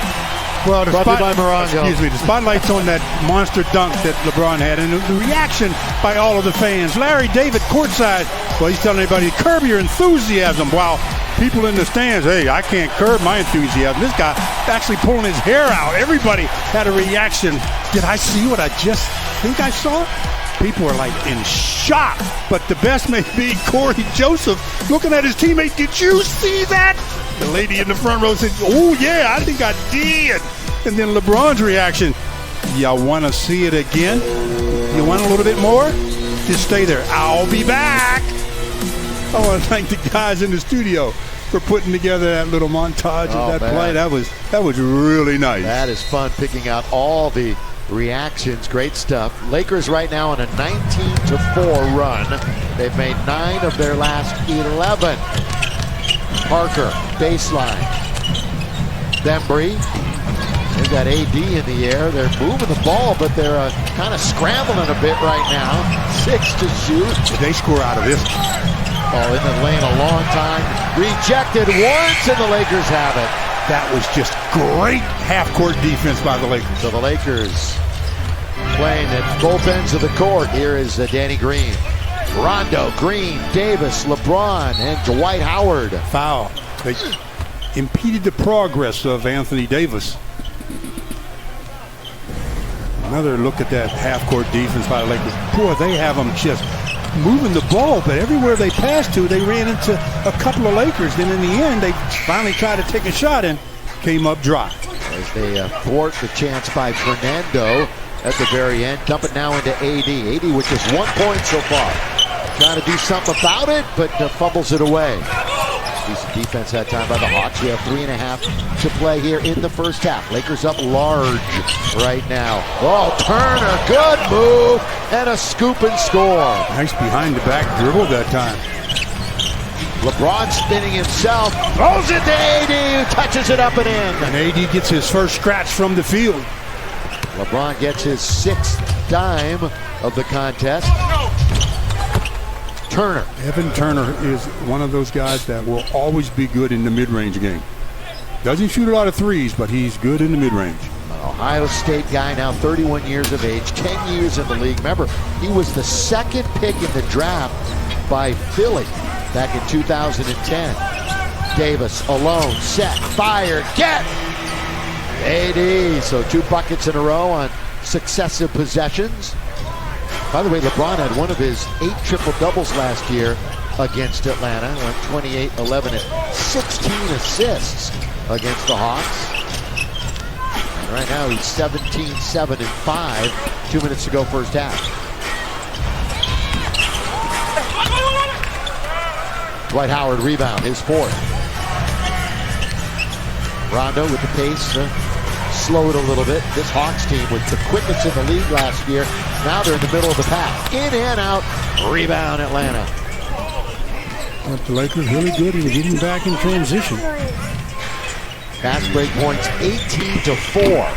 Well, the spotlight's on that monster dunk that LeBron had, and the reaction by all of the fans. Larry David courtside, well, he's telling everybody, curb your enthusiasm, while people in the stands, hey, I can't curb my enthusiasm. This guy actually pulling his hair out. Everybody had a reaction. Did I see what I just think I saw? People are like in shock. But the best may be Corey Joseph looking at his teammate. Did you see that? The lady in the front row said, oh, yeah, I think I did. And then LeBron's reaction, y'all want to see it again? You want a little bit more? Just stay there. I'll be back. I want to thank the guys in the studio for putting together that little montage of that play. That was really nice. That is fun, picking out all the reactions. Great stuff. Lakers right now on a 19-4 run. They've made 9 of their last 11. Parker, baseline. Bembry. They've got AD in the air. They're moving the ball, but they're kind of scrambling a bit right now. 6 to shoot. They score out of this. Oh, in the lane a long time. Rejected once, and the Lakers have it. That was just great half-court defense by the Lakers. So the Lakers playing at both ends of the court. Here is Danny Green. Rondo, Green, Davis, LeBron, and Dwight Howard. Foul. They impeded the progress of Anthony Davis. Another look at that half-court defense by the Lakers. Boy, they have them just moving the ball, but everywhere they passed to, they ran into a couple of Lakers. Then in the end, they finally tried to take a shot and came up dry. As they thwart the chance by Fernando at the very end. Dump it now into AD. AD with just 1 point so far. Trying to do something about it, but fumbles it away. Decent defense that time by the Hawks. We have 3.5 to play here in the first half. Lakers up large right now. Oh, Turner, good move, and a scoop and score. Nice behind the back dribble that time. LeBron spinning himself, throws it to AD, who touches it up and in. And AD gets his first scratch from the field. LeBron gets his 6th dime of the contest. Turner. Evan Turner is one of those guys that will always be good in the mid-range game. Doesn't shoot a lot of threes, but he's good in the mid-range. An Ohio State guy, now 31 years of age, 10 years in the league. Remember, he was the 2nd pick in the draft by Philly back in 2010. Davis alone, set, fire, get! AD, so 2 buckets in a row on successive possessions. By the way, LeBron had one of his 8 triple-doubles last year against Atlanta. Went 28, 11, and 16 assists against the Hawks. And right now he's 17, 7, and 5. 2 minutes to go first half. Dwight Howard rebound, his 4th. Rondo with the pace, slowed a little bit. This Hawks team was the quickest in the league last year. Now they're in the middle of the pack. In and out, rebound Atlanta. But the Lakers really good in getting back in transition. Fast break points 18-4.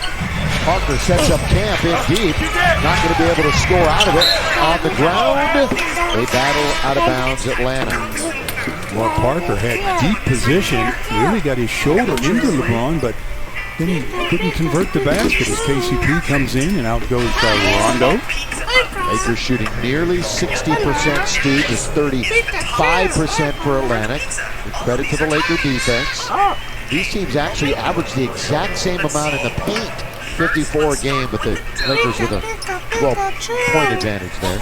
Parker sets up camp in deep. Not going to be able to score out of it. On the ground, they battle out of bounds Atlanta. Well, Parker had deep position, really got his shoulder into LeBron, but then he couldn't convert the basket as KCP comes in and out goes Rondo. Lakers shooting nearly 60%. Steve is 35% for Atlanta. Credit to the Laker defense. These teams actually average the exact same amount in the paint. 54 a game, but the Lakers with a 12-point advantage there.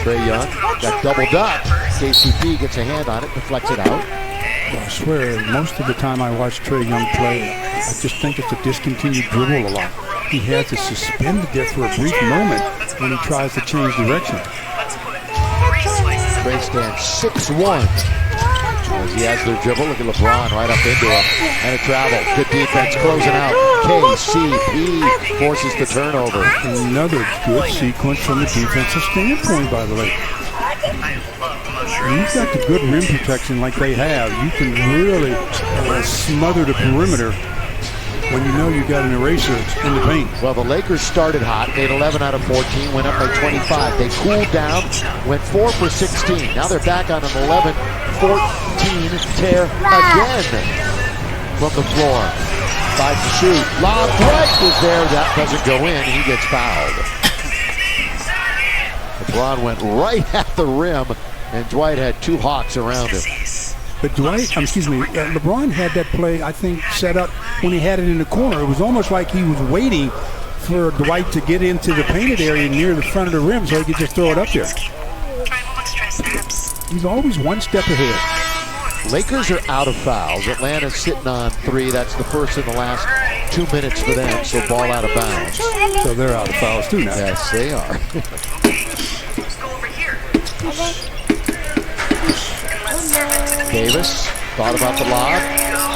Trae Young got doubled up. KCP gets a hand on it, deflects it out. I swear, most of the time I watch Trae Young play, I just think it's a discontinued dribble a lot. He has to suspend it there for a brief moment when he tries to change direction. Trae stands 6'1". As he has their dribble, look at LeBron right up into him. And a travel. Good defense closing out. KCP forces the turnover. Another good sequence from a defensive standpoint, by the way. When you've got the good rim protection like they have, you can really smother the perimeter when you know you got an eraser in the paint. Well, the Lakers started hot, made 11 out of 14, went up by 25. They cooled down, went 4 for 16. Now they're back on an 11-14 tear again from the floor. 5 to shoot. Lob, Dwight was there. That doesn't go in. He gets fouled. LeBron went right at the rim, and Dwight had 2 Hawks around him. But LeBron had that play, I think, set up when he had it in the corner. It was almost like he was waiting for Dwight to get into the painted area near the front of the rim so he could just throw it up there. He's always one step ahead. Lakers are out of fouls. Atlanta's sitting on 3. That's the first in the last 2 minutes for them, so ball out of bounds. So they're out of fouls too now. Yes, they are. Davis thought about the lob.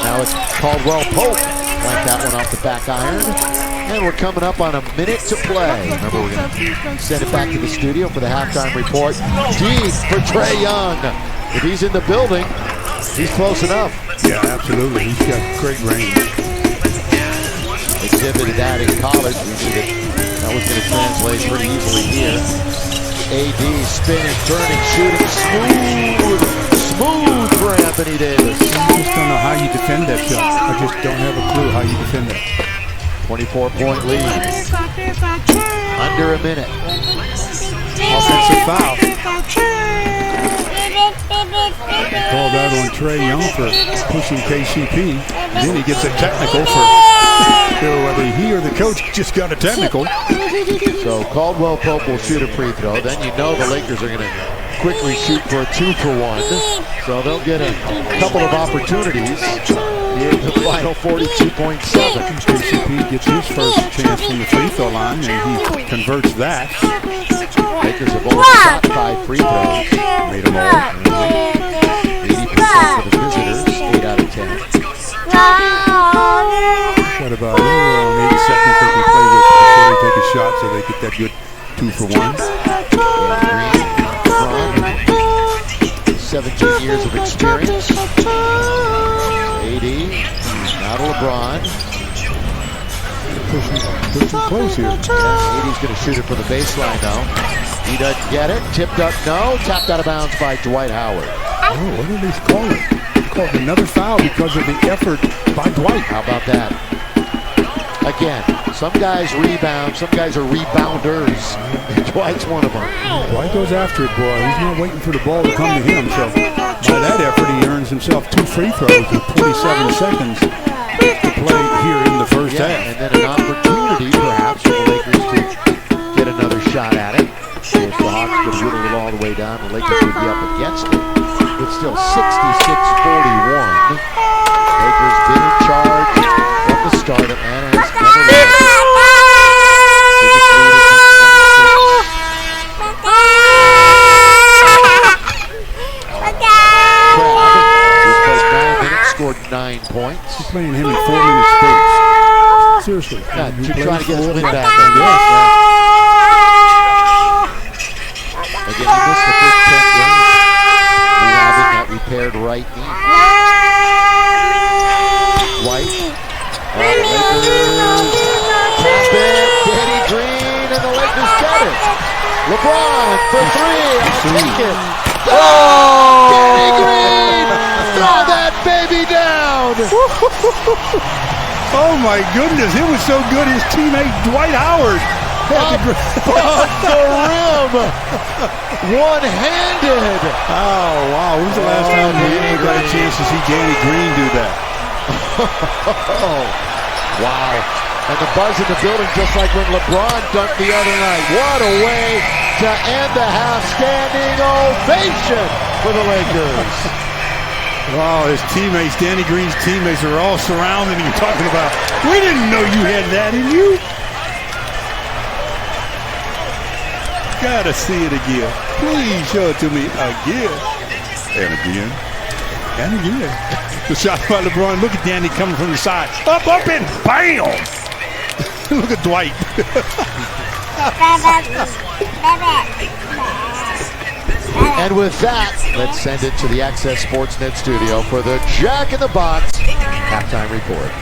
Now it's Caldwell Pope. Like that one off the back iron. And we're coming up on a minute to play. Remember, we're going to send it back to the studio for the halftime report. Deep for Trae Young. If he's in the building, he's close enough. Yeah, absolutely. He's got great range. Exhibited that in college. We knew that was going to translate pretty easily here. AD spinning, turning, shooting, smooth for Anthony Davis. I just don't know how you defend that shot. I just don't have a clue how you defend that. 24-point lead. Under a minute. Offensive foul. Called out on Trae Young for pushing KCP. And then he gets a technical for whether he or the coach just got a technical. So Caldwell Pope will shoot a free throw. Then you know the Lakers are going to quickly shoot for a 2-for-1. So they'll get a couple of opportunities here in the final 42.7. KCP gets his first chance from the free throw line, and he converts that. Lakers have only shot 5 free throws. Made them all. 80% for the visitors, 8 out of 10. Got about 80 seconds they can play with before they take a shot, so they get that good 2 for 1. LeBron, 17 years of experience. AD, now to LeBron. Pushing close here. Yeah, AD's going to shoot it from the baseline now. He doesn't get it. Tipped up, no. Tapped out of bounds by Dwight Howard. Oh, what did they call it? They called another foul because of the effort by Dwight. How about that? Again, some guys rebound, some guys are rebounders. Dwight's one of them. Dwight goes after it, boy. He's not waiting for the ball to come to him. So by that effort, he earns himself 2 free throws with 27 seconds to play here in the first half. And then an opportunity, perhaps, for the Lakers to get another shot at it. If the Hawks could whittle it all the way down, the Lakers would be up against it. It's still 66-41. Lakers been in charge from the start, and has never lost. Biggest lead is 26. Scored 9 points. He's playing him in 4 minutes first. Seriously. Yeah, trying to get his win back. Again, he missed the first 10 games. Rehabbing that repaired right knee. White. The Lakers tap it. Danny Green, and the Lakers get it. LeBron for 3. I'll take it. Oh! Danny Green! Throw that baby down! Oh my goodness, it was so good his teammate Dwight Howard Above the rim! One-handed! Oh wow, when was the last time we got a chance to see Danny Green do that? Wow. And the buzz in the building just like when LeBron dunked the other night. What a way to end the half. Standing ovation for the Lakers. Wow, his teammates, Danny Green's teammates are all surrounding him talking about, we didn't know you had that in you. Gotta see it again. Please show it to me again. And again. And again. The shot by LeBron. Look at Danny coming from the side. Up, and bam! Look at Dwight. And with that, let's send it to the Access Sportsnet studio for the Jack in the Box halftime report.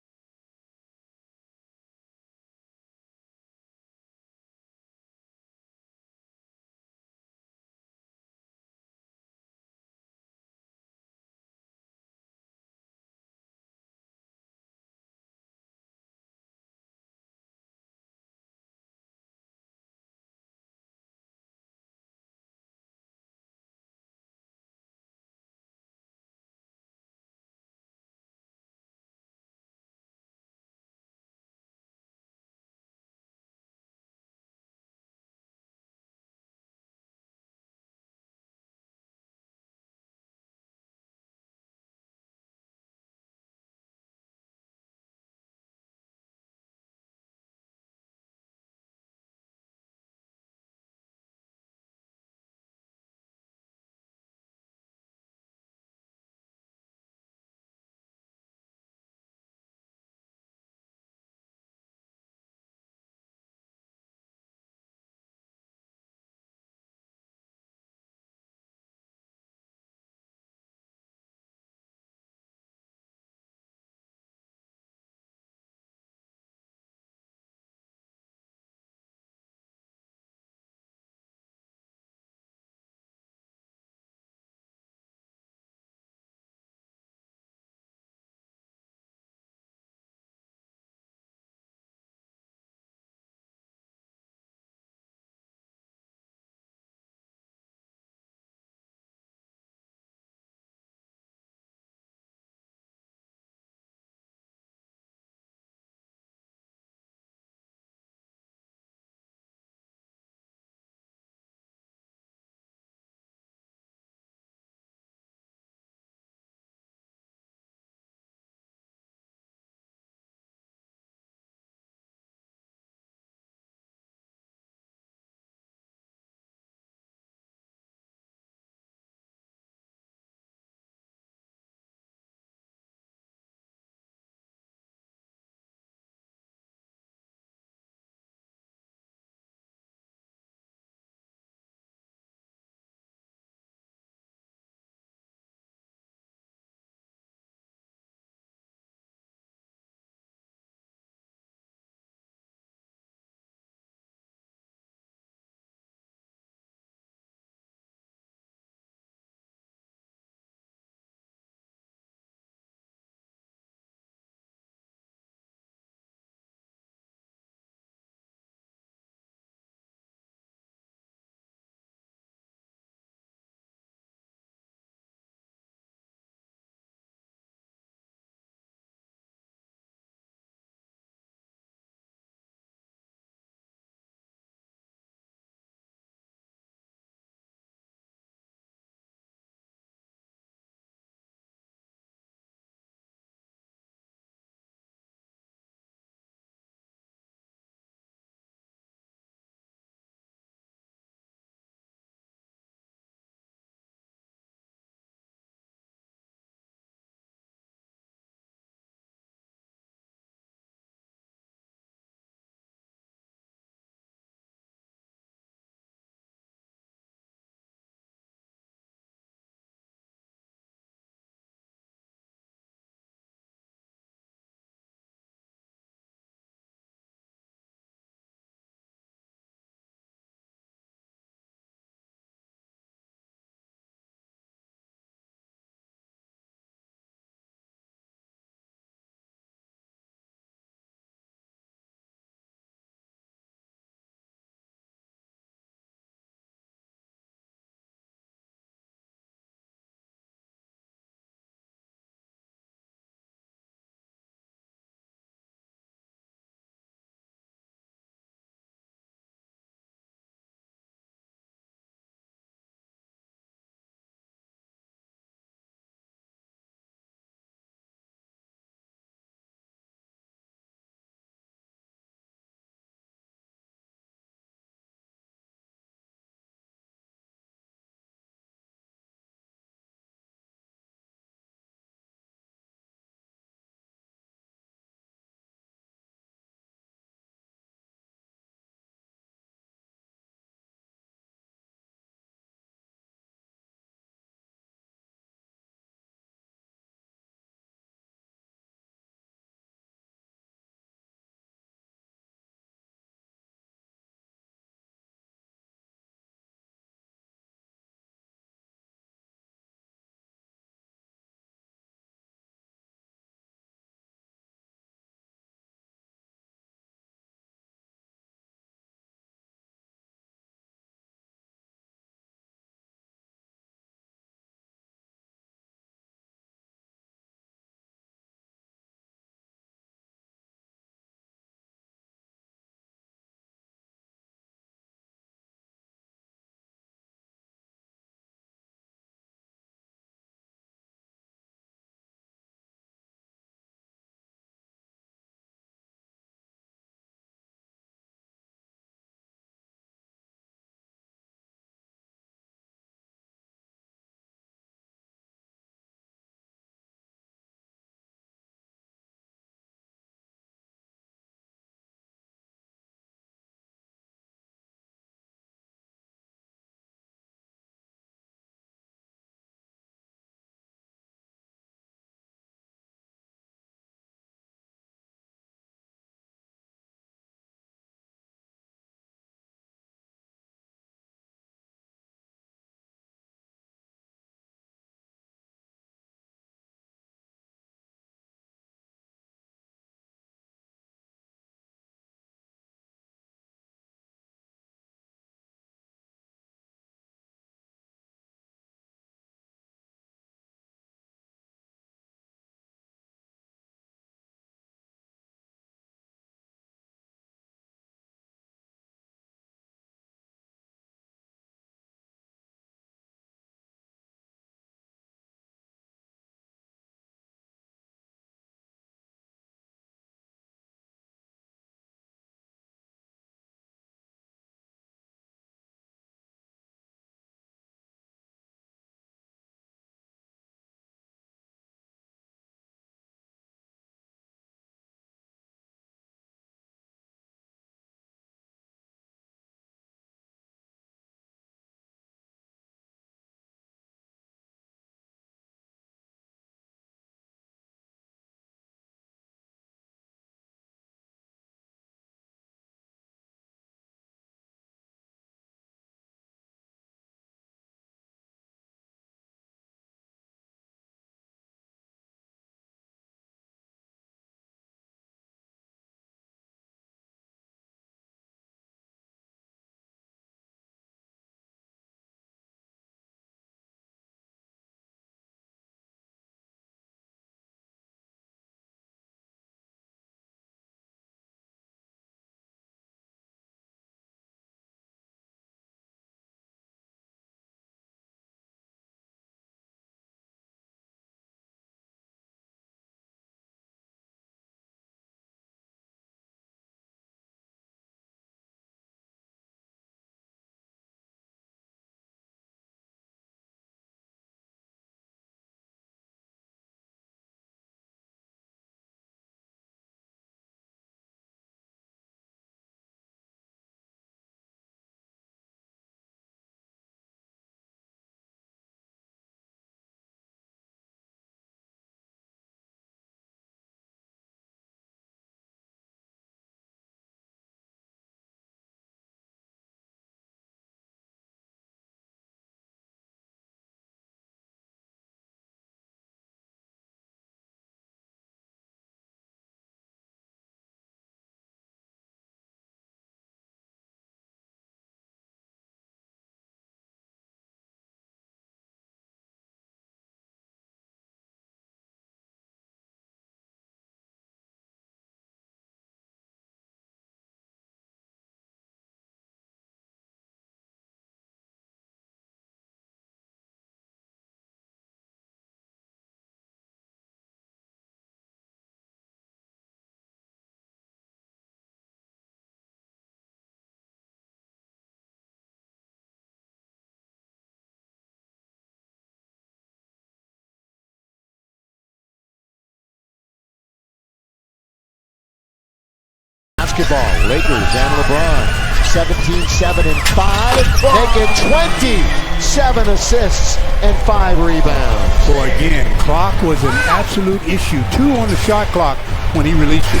basketball. Lakers and LeBron, 17, 7, and 5, make it 27 assists and 5 rebounds. So again, clock was an absolute issue. 2 on the shot clock when he released it.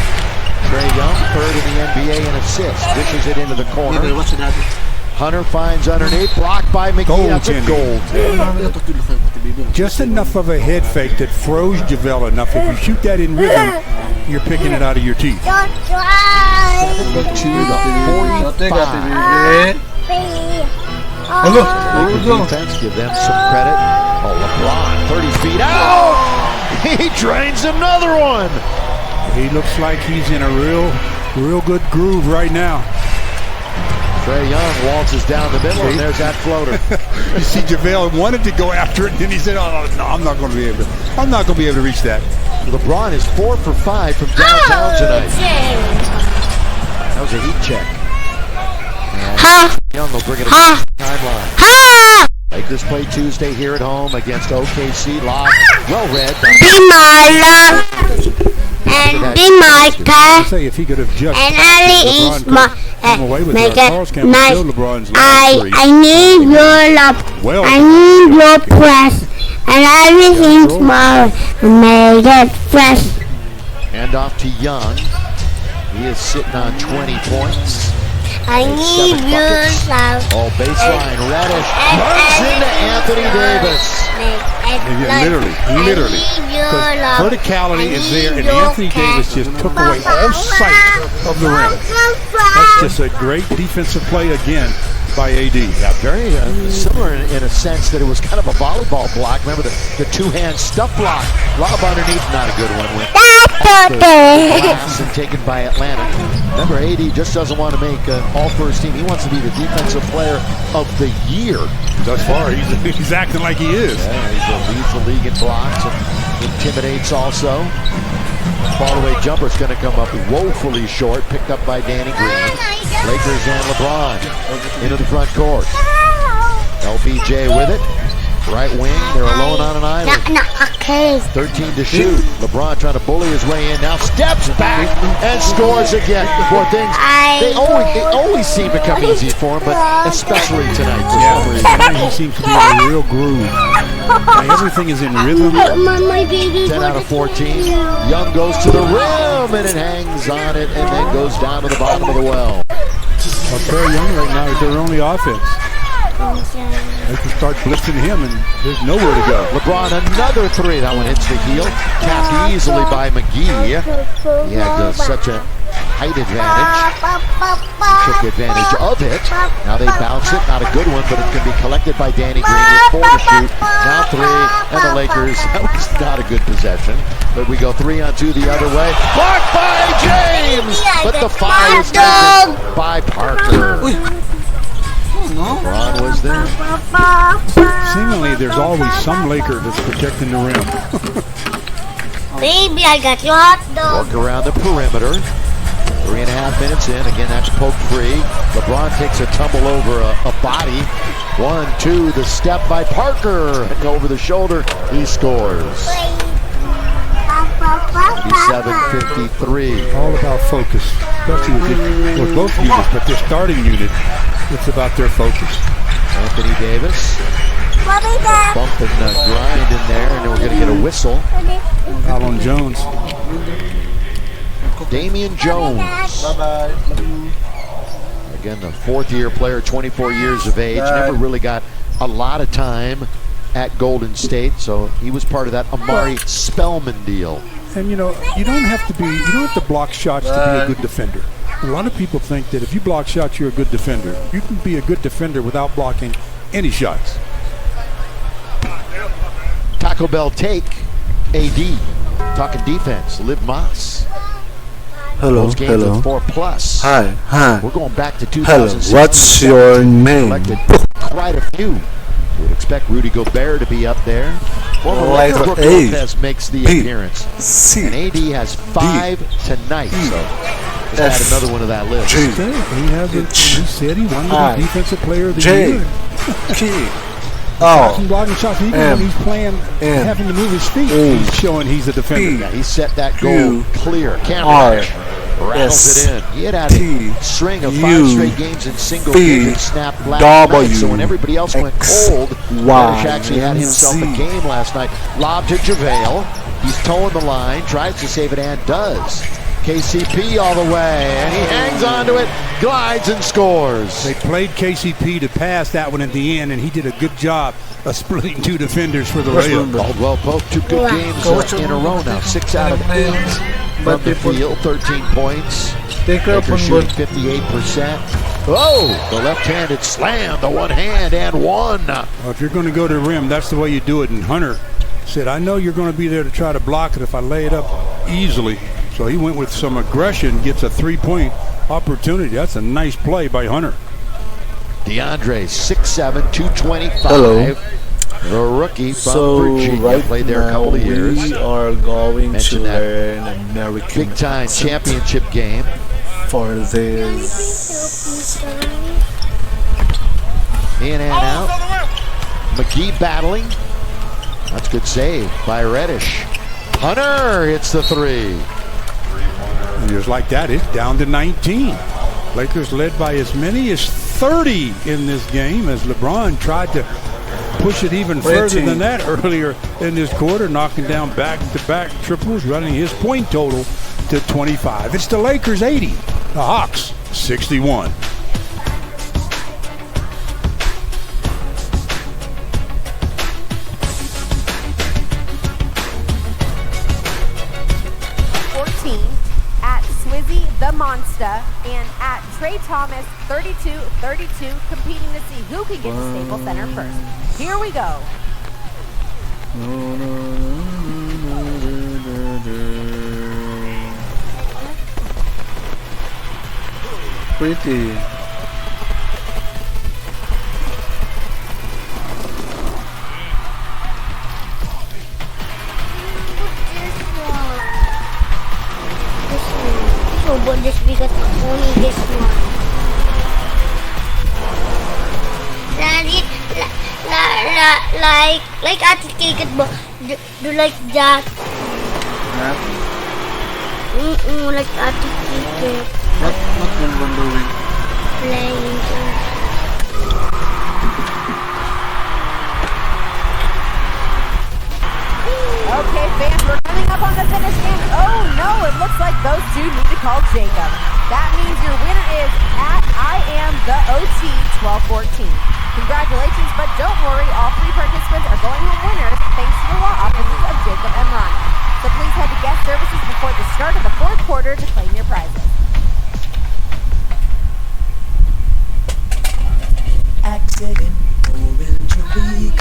Trae Young, third in the NBA in assists, dishes it into the corner. Hunter finds underneath, blocked by McGee. That's a goal. Just enough of a head fake that froze JaVale enough. If you shoot that in rhythm, you're picking it out of your teeth. 72 to 45. Defense, give them some credit. Oh, LeBron, 30 feet out. He drains another one. He looks like he's in a real good groove right now. Trae Young waltzes down the middle, and there's that floater. You see, JaVale wanted to go after it, and then he said, "Oh no, I'm not going to be able to reach that." LeBron is 4 for 5 from downtown tonight. That was a heat check. And Young will bring it across the timeline. Lakers play Tuesday here at home against OKC. Lob, well read. Be my love and be my car. Say if he could have just and Ali is my make it nice. I need your love. Well, I need your press and everything small and make it fresh. Hand off to Young. He is sitting on 20 points. I need your love. Oh, baseline, Reddish runs into Anthony Davis. Literally. Because verticality is there, and Anthony Davis just took away all sight of the rim. That's just a great defensive play again by AD. Yeah, very similar in a sense that it was kind of a volleyball block. Remember the two-hand stuff block. Lob underneath, not a good one. Went off the glass and taken by Atlanta. Remember, AD just doesn't want to make all-first team. He wants to be the defensive player of the year. Thus far, he's acting like he is. Yeah, he leads the league in blocks and intimidates also. Fall-away jumper's going to come up woefully short, picked up by Danny Green. Lakers and LeBron into the front court. LBJ with it. Right wing, they're alone on an island. 13 to shoot. LeBron trying to bully his way in. Now steps back and scores again. Boy, things they always seem to come easy for him, but especially tonight for some reason. Tonight he seems to be in a real groove. Everything is in rhythm. 10 out of 14. Young goes to the rim and it hangs on it and then goes down to the bottom of the well. Well, Trae Young right now is their only offense. They can start blitzing him, and there's nowhere to go. LeBron, another three. That one hits the heel. Capped easily by McGee. He had such a height advantage. Took advantage of it. Now they bounce it. Not a good one, but it's going to be collected by Danny Green with 4 to shoot. Now 3, and the Lakers. That was not a good possession. But we go 3 on 2 the other way. Blocked by James! But the foul is taken by Parker. LeBron was there. Seemingly, there's always some Laker that's protecting the rim. Baby, I got your hot dog. Work around the perimeter. 3.5 minutes in. Again, that's poke free. LeBron takes a tumble over a body. 1, 2, the step by Parker. And over the shoulder, he scores. 57-53. All about focus, especially with both units, but their starting unit, it's about their focus. Anthony Davis. Bump and grind in there, and we're going to get a whistle. Alon Jones. Damian Jones. Again, the 4th-year player, 24 years of age. Never really got a lot of time at Golden State, so he was part of that Amari Spellman deal. And you don't have to block shots to be a good defender. A lot of people think that if you block shots, you're a good defender. You can be a good defender without blocking any shots. Taco Bell take AD. Talking defense, Liv Moss. Hello, Those games hello. with 4+. Hi. We're going back to Hello, 2006. what's your name? Collected quite a few. Would expect Rudy Gobert to be up there. Former Laker Brook Lopez makes the appearance. C. And AD has 5 tonight, so just add another one to that list. He said he wanted to be defensive player of the year. Blocking shots, even when he's playing, having to move his feet, he's showing he's a defender. Yeah, he set that goal clear. Camera. rattles it in. He had a string of 5 straight games in single digits snapped last night. So when everybody else went cold, Reddish actually had himself a game last night. Lob to JaVale. He's towing the line, tries to save it, and does. KCP all the way, and he hangs on to it, glides and scores. They played KCP to pass that one at the end, and he did a good job of splitting 2 defenders for the layup. Caldwell Pope, 2 good games in a row now. 6 out of 8 from the field, 13 points. Lakers shooting 58%. Oh, the left-handed slam, the one hand and one. Well, if you're going to go to the rim, that's the way you do it. And Hunter said, I know you're going to be there to try to block it if I lay it up easily. So he went with some aggression, gets a 3-point opportunity. That's a nice play by Hunter. DeAndre, 6'7", 225. Hello. The rookie from Virginia, played there a couple of years. We are going Mentioned to that learn American big-time accent championship game. for this. In and out. McGee battling. That's a good save by Reddish. Hunter hits the 3. Just like that, it's down to 19. Lakers led by as many as 30 in this game as LeBron tried to push it even further than that earlier in this quarter, knocking down back-to-back triples, running his point total to 25. It's the Lakers 80, the Hawks 61. The Monster, and at Trey Thomas 32-32, competing to see who can get to Staples Center first. Here we go. Pretty. But just because only this one. Daddy, like Ate Ticket, but do like that. Like Ate Ticket. What one doing? Playing. Okay, fans, we're coming up on the finish, and oh no, it looks like those two need to call Jacob. That means your winner is at I Am The OT 1214. Congratulations, but don't worry, all 3 participants are going home winners thanks to the law offices of Jacob and Ronnie. So please head to guest services before the start of the 4th quarter to claim your prizes. Accident or injury.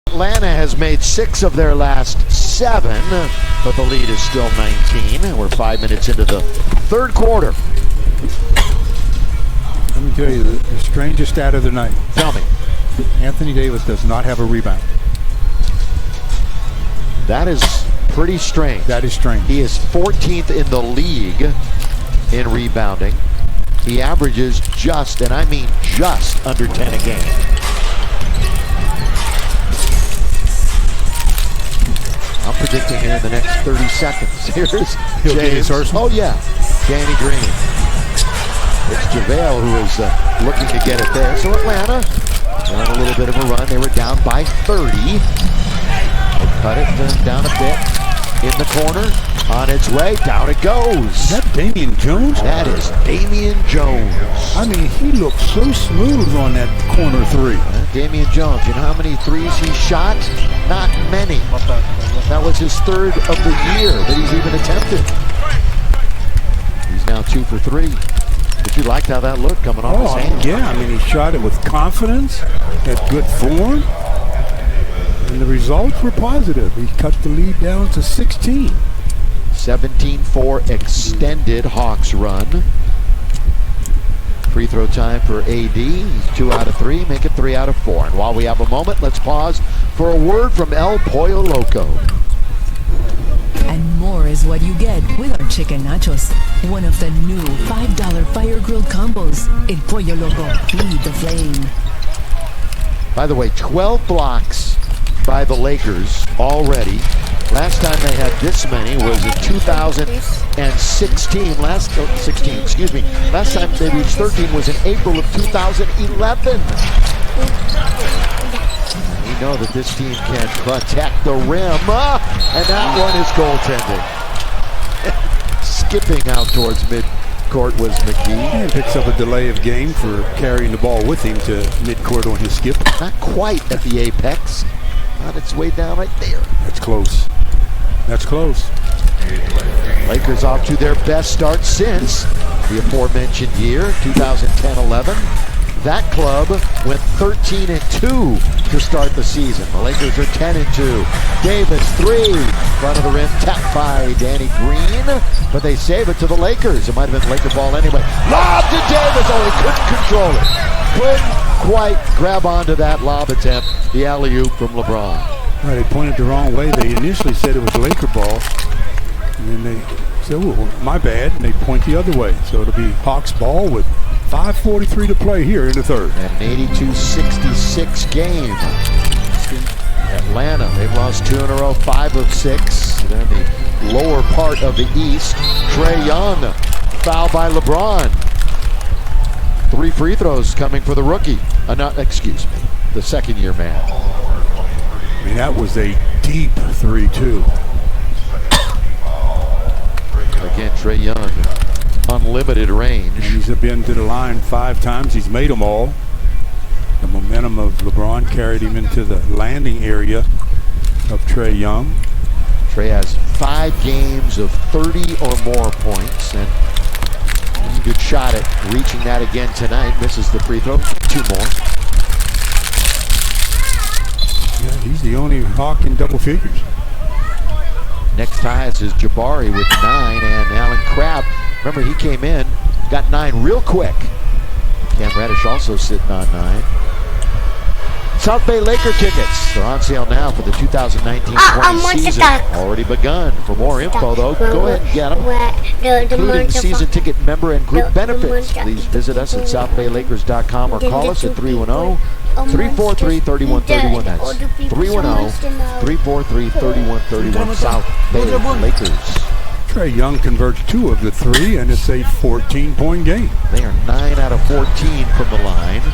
Atlanta has made 6 of their last 7, but the lead is still 19. We're 5 minutes into the 3rd quarter. Let me tell you the strangest stat of the night. Tell me. Anthony Davis does not have a rebound. That is pretty strange. That is strange. He is 14th in the league in rebounding. He averages just, and I mean just, under 10 a game. I'm predicting here in the next 30 seconds. Here's James. Oh, yeah. Danny Green. It's JaVale who is looking to get it there. So Atlanta on a little bit of a run. They were down by 30. They cut it down a bit. In the corner. On its way. Down it goes. Is that Damian Jones? That is Damian Jones. I mean, he looked so smooth on that corner 3. Damian Jones, you know how many threes he shot? Not many. That was his 3rd of the year that he's even attempted. He's now 2 for 3. But you liked how that looked coming off his hand. Yeah, I mean, he shot it with confidence, had good form. And the results were positive. He cut the lead down to 16. 17-4 extended Hawks run. Free throw time for AD. He's 2 out of 3, make it 3 out of 4. And while we have a moment, let's pause for a word from El Pollo Loco. And more is what you get with our chicken nachos. One of the new $5 fire grilled combos. El Pollo Loco, feed the flame. By the way, 12 blocks by the Lakers already. Last time they had this many was in 2016. Last time they reached 13 was in April of 2011. We know that this team can protect the rim. And that one is goaltending. Skipping out towards midcourt was McGee. And picks up a delay of game for carrying the ball with him to midcourt on his skip. Not quite at the apex. On its way down right there. That's close. That's close. Lakers off to their best start since the aforementioned year, 2010-11. That club went 13-2 to start the season. The Lakers are 10-2. Davis, 3. Front of the rim, tapped by Danny Green. But they save it to the Lakers. It might have been Laker ball anyway. Lob to Davis. Oh, he couldn't control it. Couldn't quite grab onto that lob attempt. The alley-oop from LeBron. Well, they pointed the wrong way. They initially said it was Laker ball. And then they said, well, my bad. And they point the other way. So it'll be Hawks ball with 5:43 to play here in the third. And an 82-66 game. Atlanta, they've lost 2 in a row, 5 of 6. They're in the lower part of the East. Trae Young, foul by LeBron. 3 free throws coming for the rookie. The second-year man. I mean, that was a deep 3-2. Again, Trae Young, unlimited range. And he's been to the line 5 times. He's made them all. The momentum of LeBron carried him into the landing area of Trae Young. Trae has 5 games of 30 or more points, and he's a good shot at reaching that again tonight. Misses the free throw. 2 more. Yeah, he's the only Hawk in double figures. Next highest is Jabari with 9, and Alan Crabb. Remember, he came in, got 9 real quick. Cam Reddish also sitting on 9. South Bay Laker tickets are on sale now for the 2019-20 season. Already begun. For more info, though, go ahead and get them, including season ticket member and group benefits. Please visit us at southbaylakers.com or call us at 310-343-3131. That's 310-343-3131. South Bay Lakers. Trae Young converts 2 of the 3, and it's a 14-point game. They are 9 out of 14 from the line.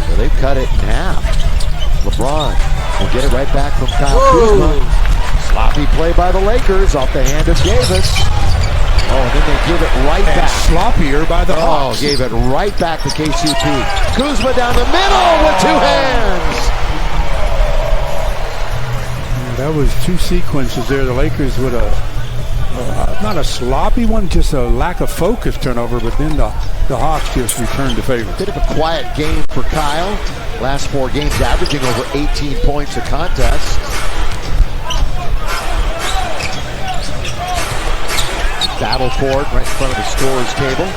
So they've cut it in half. LeBron will get it right back from Kyle Kuzma. Sloppy play by the Lakers off the hand of Davis. Oh, and then they give it right back. Sloppier by the Hawks. Oh, gave it right back to KCP. Kuzma down the middle with 2 hands. That was 2 sequences there. The Lakers with not a sloppy one, just a lack of focus turnover, but then the Hawks just returned the favor. Bit of a quiet game for Kyle. Last 4 games averaging over 18 points a contest. Battle for it right in front of the scorer's table.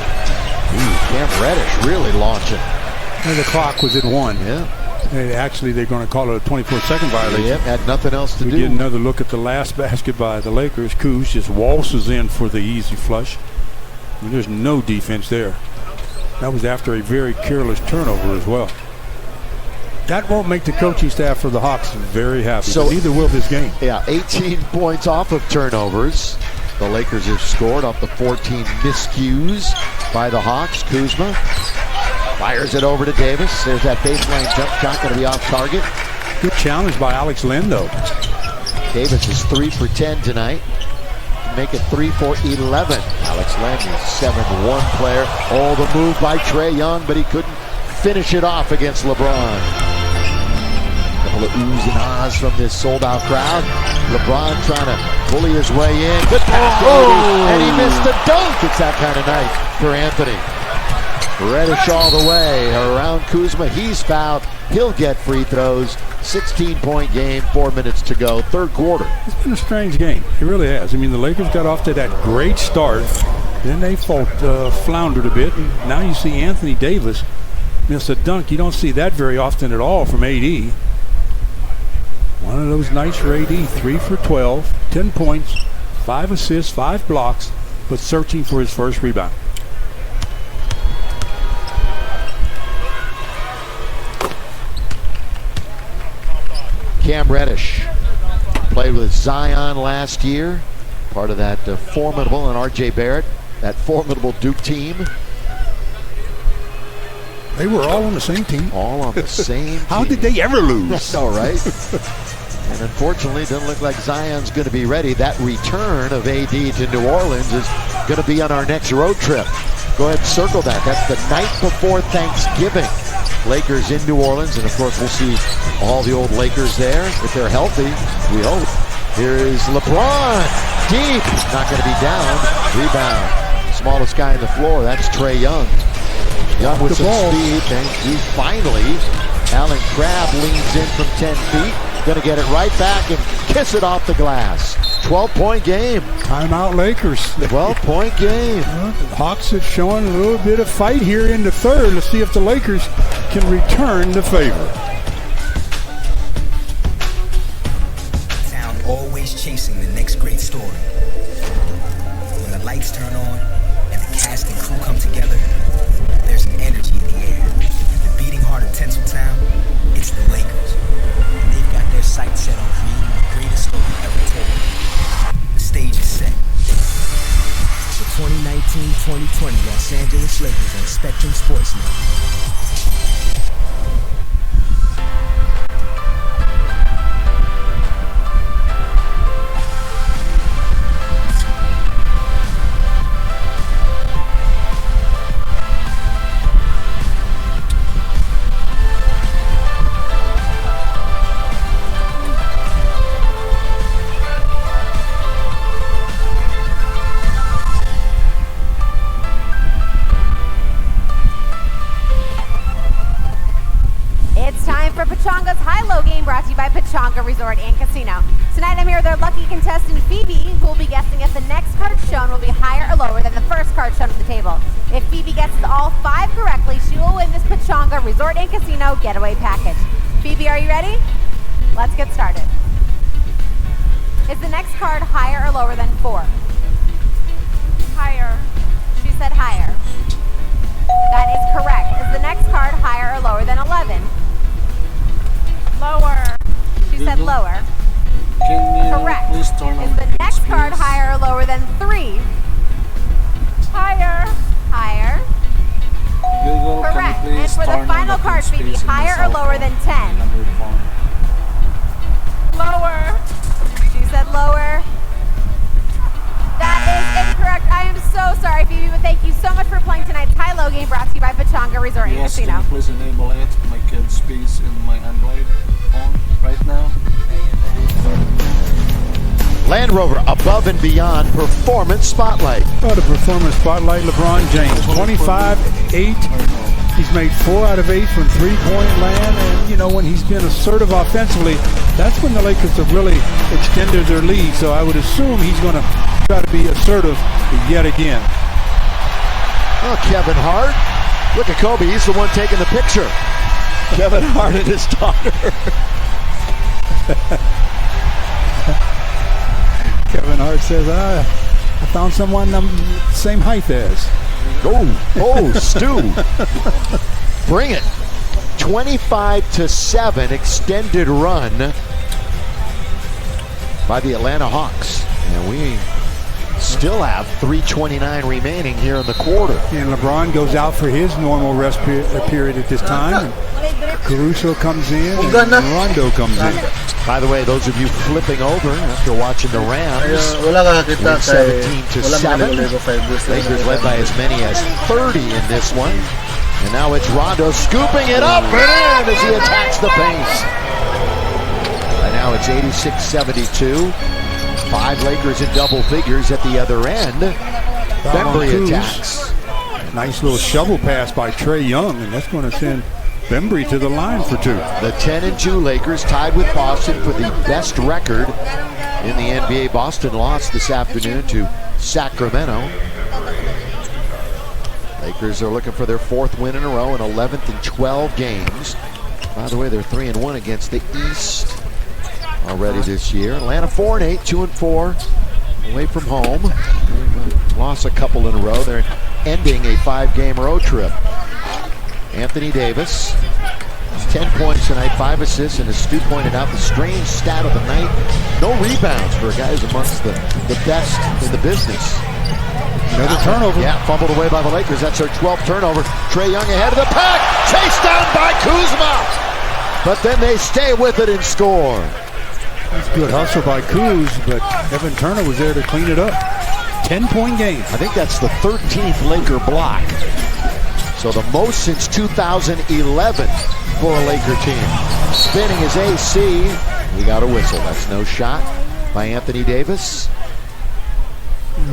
Ooh, Cam Reddish really launching. And the clock was at 1. Yeah. And actually, they're going to call it a 24-second violation. Yep, had nothing else to do. We get another look at the last basket by the Lakers. Kuz just waltzes in for the easy flush. I mean, there's no defense there. That was after a very careless turnover as well. That won't make the coaching staff for the Hawks very happy. So neither will this game. Yeah, 18 points off of turnovers. The Lakers have scored off the 14 miscues by the Hawks. Kuzma fires it over to Davis. There's that baseline jump shot going to be off target. Good challenge by Alex Lindo. Davis is 3 for 10 tonight. Make it 3 for 11. Alex Len, 7-1 player. Oh, the move by Trae Young, but he couldn't finish it off against LeBron. A couple of oohs and ahs from this sold-out crowd. LeBron trying to bully his way in. Good pass, and he missed the dunk. It's that kind of night for Anthony. Reddish all the way around Kuzma. He's fouled. He'll get free throws. 16-point game, 4 minutes to go, third quarter. It's been a strange game. It really has. I mean, the Lakers got off to that great start. Then they floundered a bit. And now you see Anthony Davis miss a dunk. You don't see that very often at all from AD. One of those nights for AD. 3 for 12, 10 points, 5 assists, 5 blocks, but searching for his first rebound. Cam Reddish played with Zion last year, part of that formidable, and R.J. Barrett, that formidable Duke team. They were all on the same team. All on the same team. How did they ever lose? All right. And unfortunately, it doesn't look like Zion's going to be ready. That return of AD to New Orleans is going to be on our next road trip. Go ahead and circle that. That's the night before Thanksgiving. Lakers in New Orleans, and of course we'll see all the old Lakers there if they're healthy, we hope. Here is LeBron, deep, not going to be down, rebound. Smallest guy on the floor, that's Trae Young. Young with some speed, and he finally, Allen Crabbe leans in from 10 feet, going to get it right back and kiss it off the glass. 12-point game. Timeout Lakers. 12-point game. The Hawks have shown a little bit of fight here in the third. Let's see if the Lakers can return the favor. Town always chasing the next great story. When the lights turn on and the cast and crew come together, there's an energy in the air. The beating heart of Tinseltown, it's the Lakers. And they've got their sights set on creating the greatest story ever told. The stage is set. The 2019-2020 Los Angeles Lakers on Spectrum Sports Network. Pechonga's high-low game brought to you by Pechonga Resort and Casino. Tonight I'm here with our lucky contestant Phoebe, who will be guessing if the next card shown will be higher or lower than the first card shown at the table. If Phoebe guesses all 5 correctly, she will win this Pechonga Resort and Casino getaway package. Phoebe, are you ready? Let's get started. Is the next card higher or lower than 4? Higher. She said higher. That is correct. Is the next card higher or lower than 11? Lower. She said lower. Correct. Is the next card higher or lower than 3? Higher. Higher. Correct. And for the final card, Phoebe, higher or lower than 10? Lower. She said lower. That is incorrect. I am so sorry, Phoebe, but thank you so much for playing tonight's high-low game brought to you by Pechonga Resort and Casino. Yes, please enable it. My kid's space in my Android phone right now. Land Rover Above and Beyond Performance Spotlight. Oh, the Performance Spotlight, LeBron James, 25-8. He's made 4 out of 8 from three-point land, and you know, when he's been assertive offensively, that's when the Lakers have really extended their lead. So I would assume he's going to try to be assertive yet again. Oh, Kevin Hart. Look at Kobe. He's the one taking the picture. Kevin Hart and his daughter. Kevin Hart says, I found someone I'm the same height as. Oh, Stu. Bring it. 25-7 extended run by the Atlanta Hawks. And we still have 3:29 remaining here in the quarter. And LeBron goes out for his normal rest period at this time. Caruso comes in and Rondo comes in. By the way, those of you flipping over after watching the Rams, 17-7. Lakers led by as many as 30 in this one. And now it's Rondo scooping it up and in as he attacks the paint. And now it's 86-72. 5 Lakers in double figures at the other end. Bembry attacks. And Nice little shovel pass by Trae Young, and that's going to send Bembry to the line for 2. The 10-2 Lakers tied with Boston for the best record in the NBA. Boston lost this afternoon to Sacramento. Lakers are looking for their 4th win in a row in 11th in 12 games. By the way, they're 3-1 against the East already this year. Atlanta 4-8, 2-4 away from home. Lost a couple in a row. They're ending a 5-game road trip. Anthony Davis, 10 points tonight, 5 assists, and as Stu pointed out, the strange stat of the night, no rebounds for a guy who's amongst the best in the business. Another turnover. Yeah, fumbled away by the Lakers. That's their 12th turnover. Trae Young ahead of the pack. Chased down by Kuzma. But then they stay with it and score. That's good hustle by Kuz, but Evan Turner was there to clean it up. 10-point game. I think that's the 13th Laker block. So the most since 2011 for a Laker team. Spinning his AC. We got a whistle. That's no shot by Anthony Davis.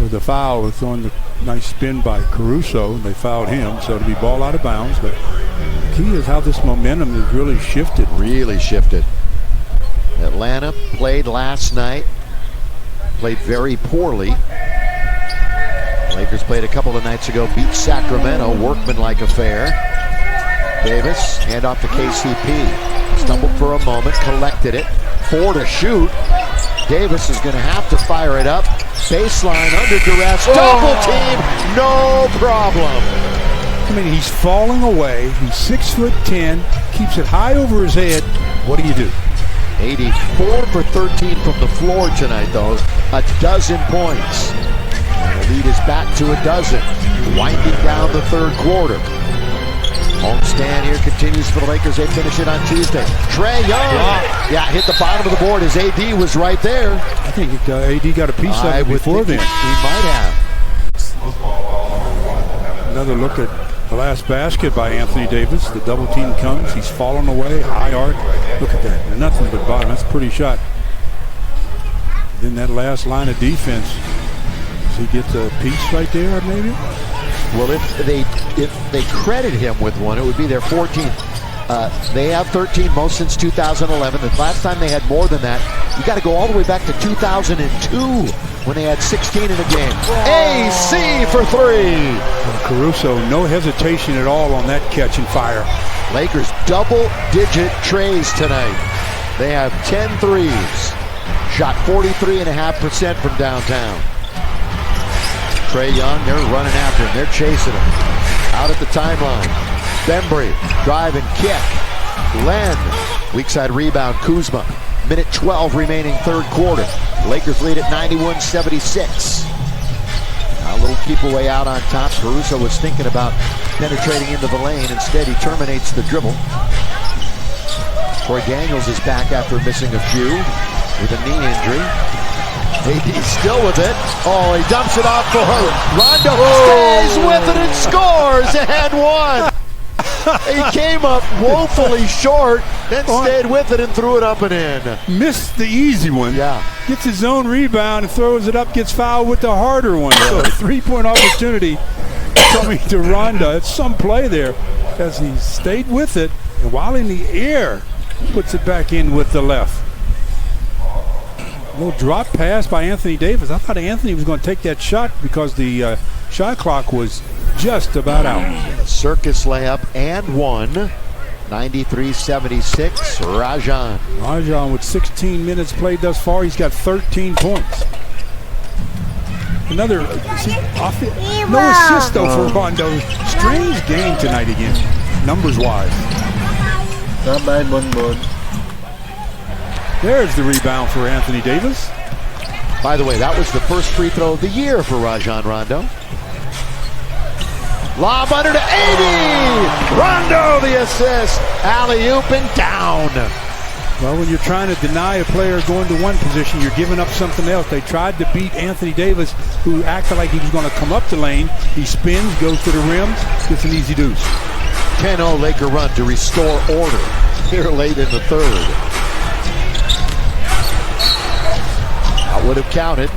The foul was on the nice spin by Caruso, and they fouled him, so to be ball out of bounds. But the key is how this momentum has really shifted. Really shifted. Atlanta played last night, played very poorly. Lakers played a couple of nights ago, beat Sacramento, workmanlike affair. Davis, hand off to KCP. Stumbled for a moment, collected it. 4 to shoot. Davis is going to have to fire it up. Baseline under duress. Double team, no problem. I mean, he's falling away. He's 6'10", keeps it high over his head. What do you do? 84 for 13 from the floor tonight, though. A dozen points. And the lead is back to a dozen. Winding down the 3rd quarter. Homestand here continues for the Lakers. They finish it on Tuesday. Trae Young. Yeah, hit the bottom of the board. His AD was right there. I think AD got a piece of it before then. He might have. Another look at the last basket by Anthony Davis. The double team comes. He's falling away. High arc. Look at that. Nothing but bottom. That's a pretty shot. Then that last line of defense. So he gets a piece right there, maybe? Well, if they credit him with one, it would be their 14th. They have 13, most since 2011. The last time they had more than that, you got to go all the way back to 2002 when they had 16 in a game. AC for 3. And Caruso, no hesitation at all on that catch and fire. Lakers double-digit trays tonight. They have 10 threes. Shot 43.5% from downtown. Trae Young, they're running after him. They're chasing him. Out at the timeline. Bembry, drive and kick. Len, weak side rebound, Kuzma. Minute 12 remaining 3rd quarter. Lakers lead at 91-76. A little keep away out on top. Caruso was thinking about penetrating into the lane. Instead, he terminates the dribble. Troy Daniels is back after missing a few with a knee injury. AD still with it. Oh, he dumps it off for her. Rondo stays with it and scores and one. He came up woefully short, then stayed with it and threw it up and in. Missed the easy one. Yeah. Gets his own rebound and throws it up, gets fouled with the harder one. So a 3-point opportunity coming to Rondo. It's some play there as he stayed with it, and while in the air, puts it back in with the left. A little drop pass by Anthony Davis. I thought Anthony was going to take that shot because the shot clock was just about out. Circus layup and one. 93-76. Rajon with 16 minutes played thus far. He's got 13 points. Another no assist though for Rondo. Strange game tonight again, numbers wise. Not bad, Bonbon. There's the rebound for Anthony Davis. By the way, that was the first free throw of the year for Rajon Rondo. Lob under to 80. Rondo the assist. Alley-oop and down. Well, when you're trying to deny a player going to one position, you're giving up something else. They tried to beat Anthony Davis, who acted like he was going to come up the lane. He spins, goes to the rim, gets an easy deuce. 10-0 Laker run to restore order here late in the 3rd. That would have counted.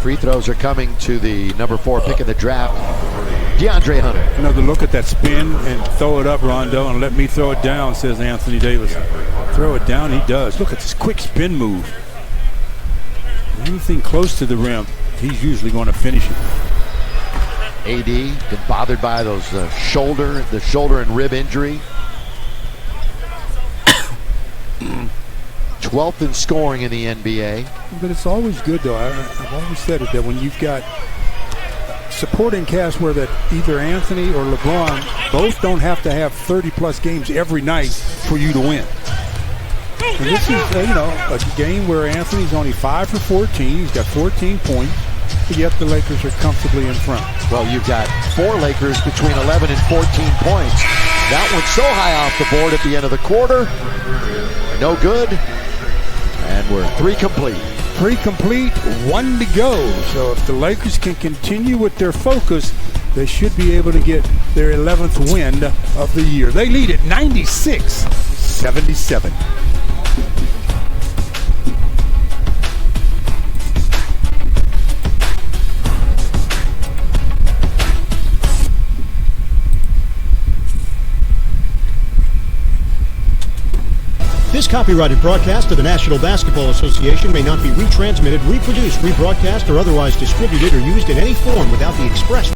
Free throws are coming to the number 4 pick in the draft, DeAndre Hunter. Another look at that spin and throw it up, Rondo, and let me throw it down, says Anthony Davis. Throw it down, he does. Look at this quick spin move. Anything close to the rim, he's usually going to finish it. AD been bothered by those shoulder and rib injury. 12th in scoring in the NBA. But it's always good, though. I've always said it, that when you've got supporting cast where that either Anthony or LeBron both don't have to have 30-plus games every night for you to win. And this is, a game where Anthony's only 5 for 14. He's got 14 points, but yet the Lakers are comfortably in front. Well, you've got 4 Lakers between 11 and 14 points. That one's so high off the board at the end of the quarter. No good. And we're 3 complete. 3 complete, 1 to go. So if the Lakers can continue with their focus, they should be able to get their 11th win of the year. They lead at 96-77. This copyrighted broadcast of the National Basketball Association may not be retransmitted, reproduced, rebroadcast, or otherwise distributed or used in any form without the express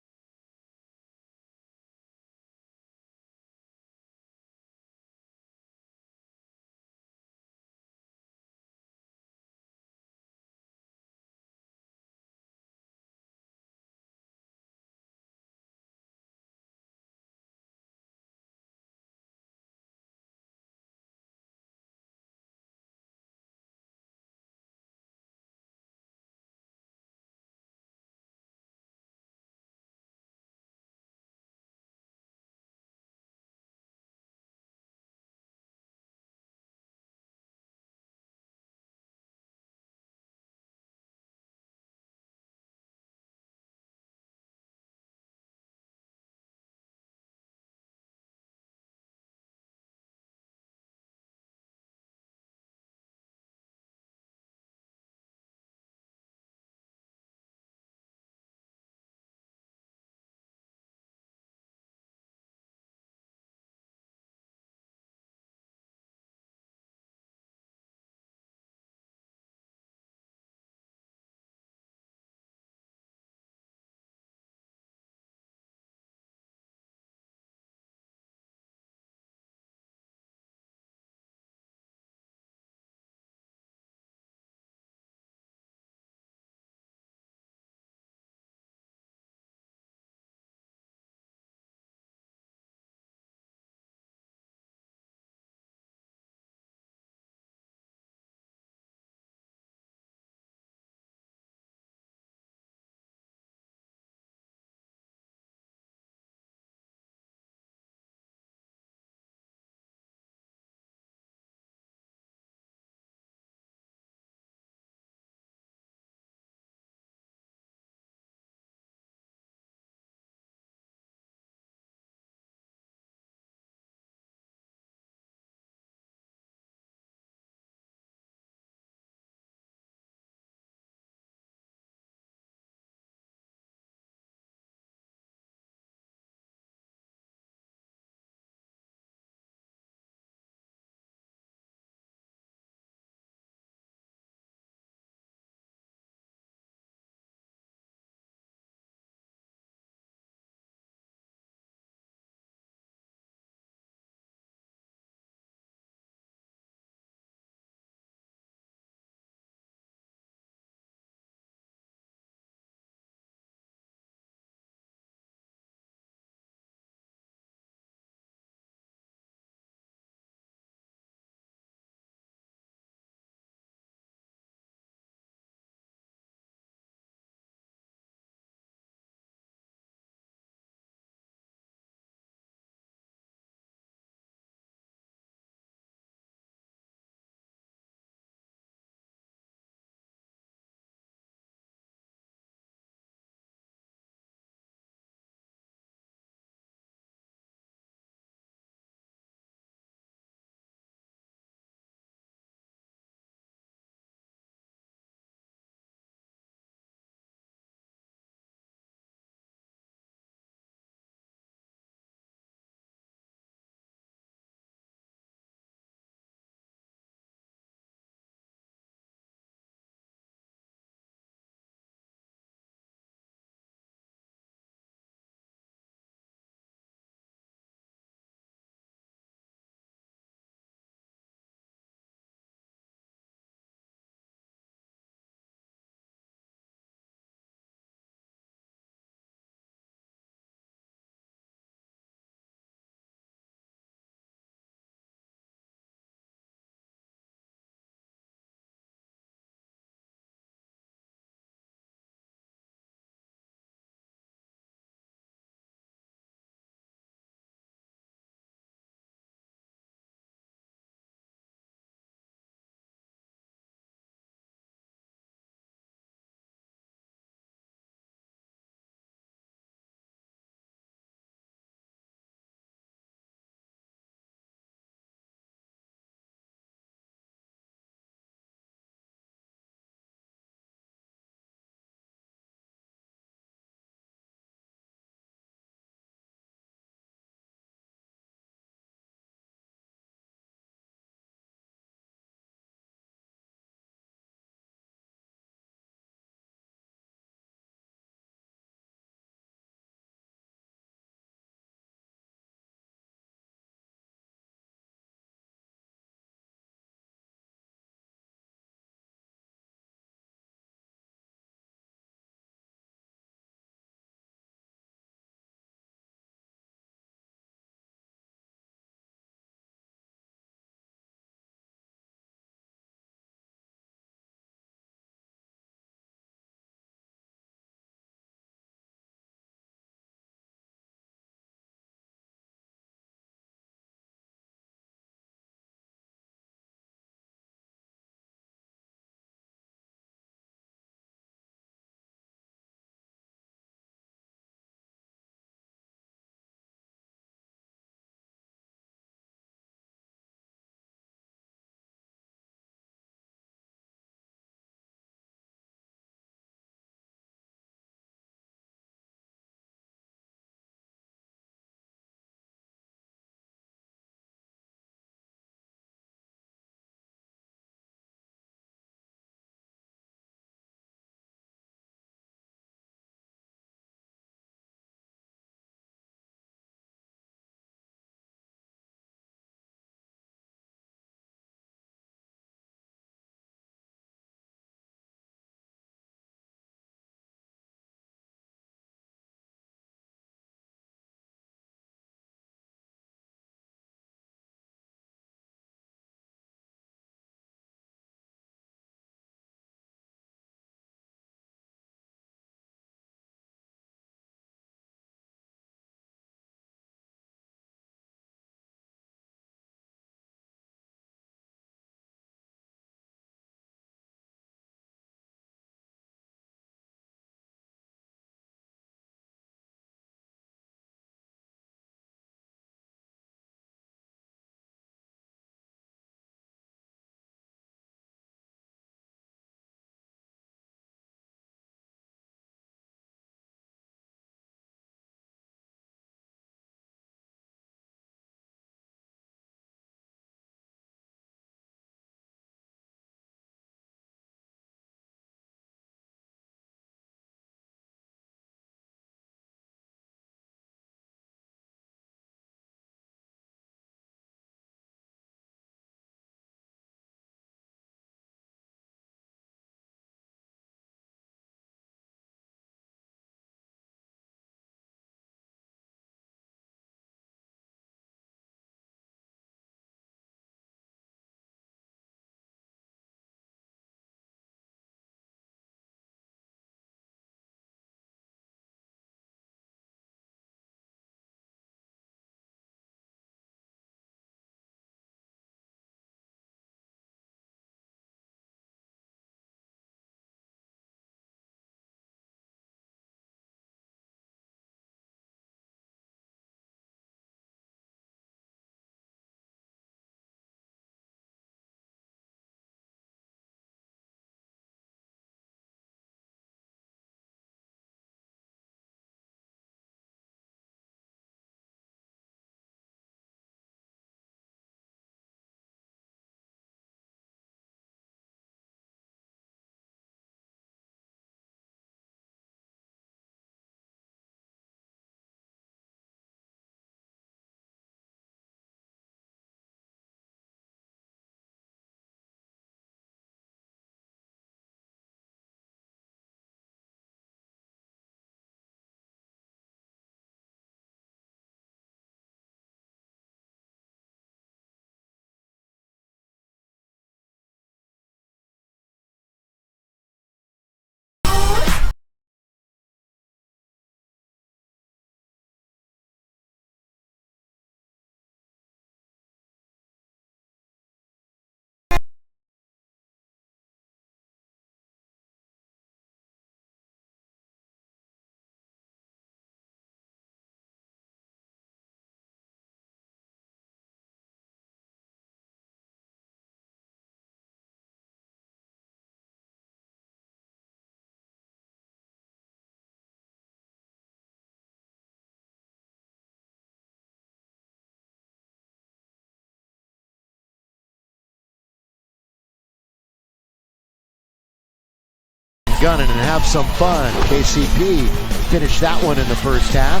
gunning and have some fun. KCP finished that one in the first half.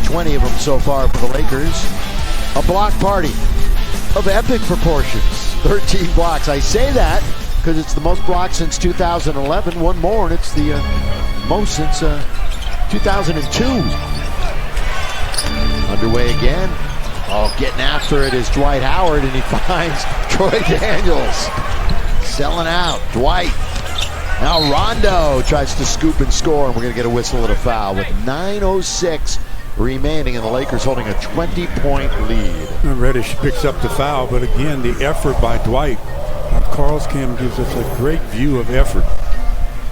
20 of them so far for the Lakers. A block party of epic proportions. 13 blocks. I say that because it's the most blocks since 2011. One more, and it's the most since 2002. Underway again. Oh, getting after it is Dwight Howard, and he finds Troy Daniels. Selling out. Dwight. Now Rondo tries to scoop and score, and we're going to get a whistle and a foul with 9:06 remaining, and the Lakers holding a 20-point lead. Reddish picks up the foul, but again, the effort by Dwight. Carl's Cam gives us a great view of effort.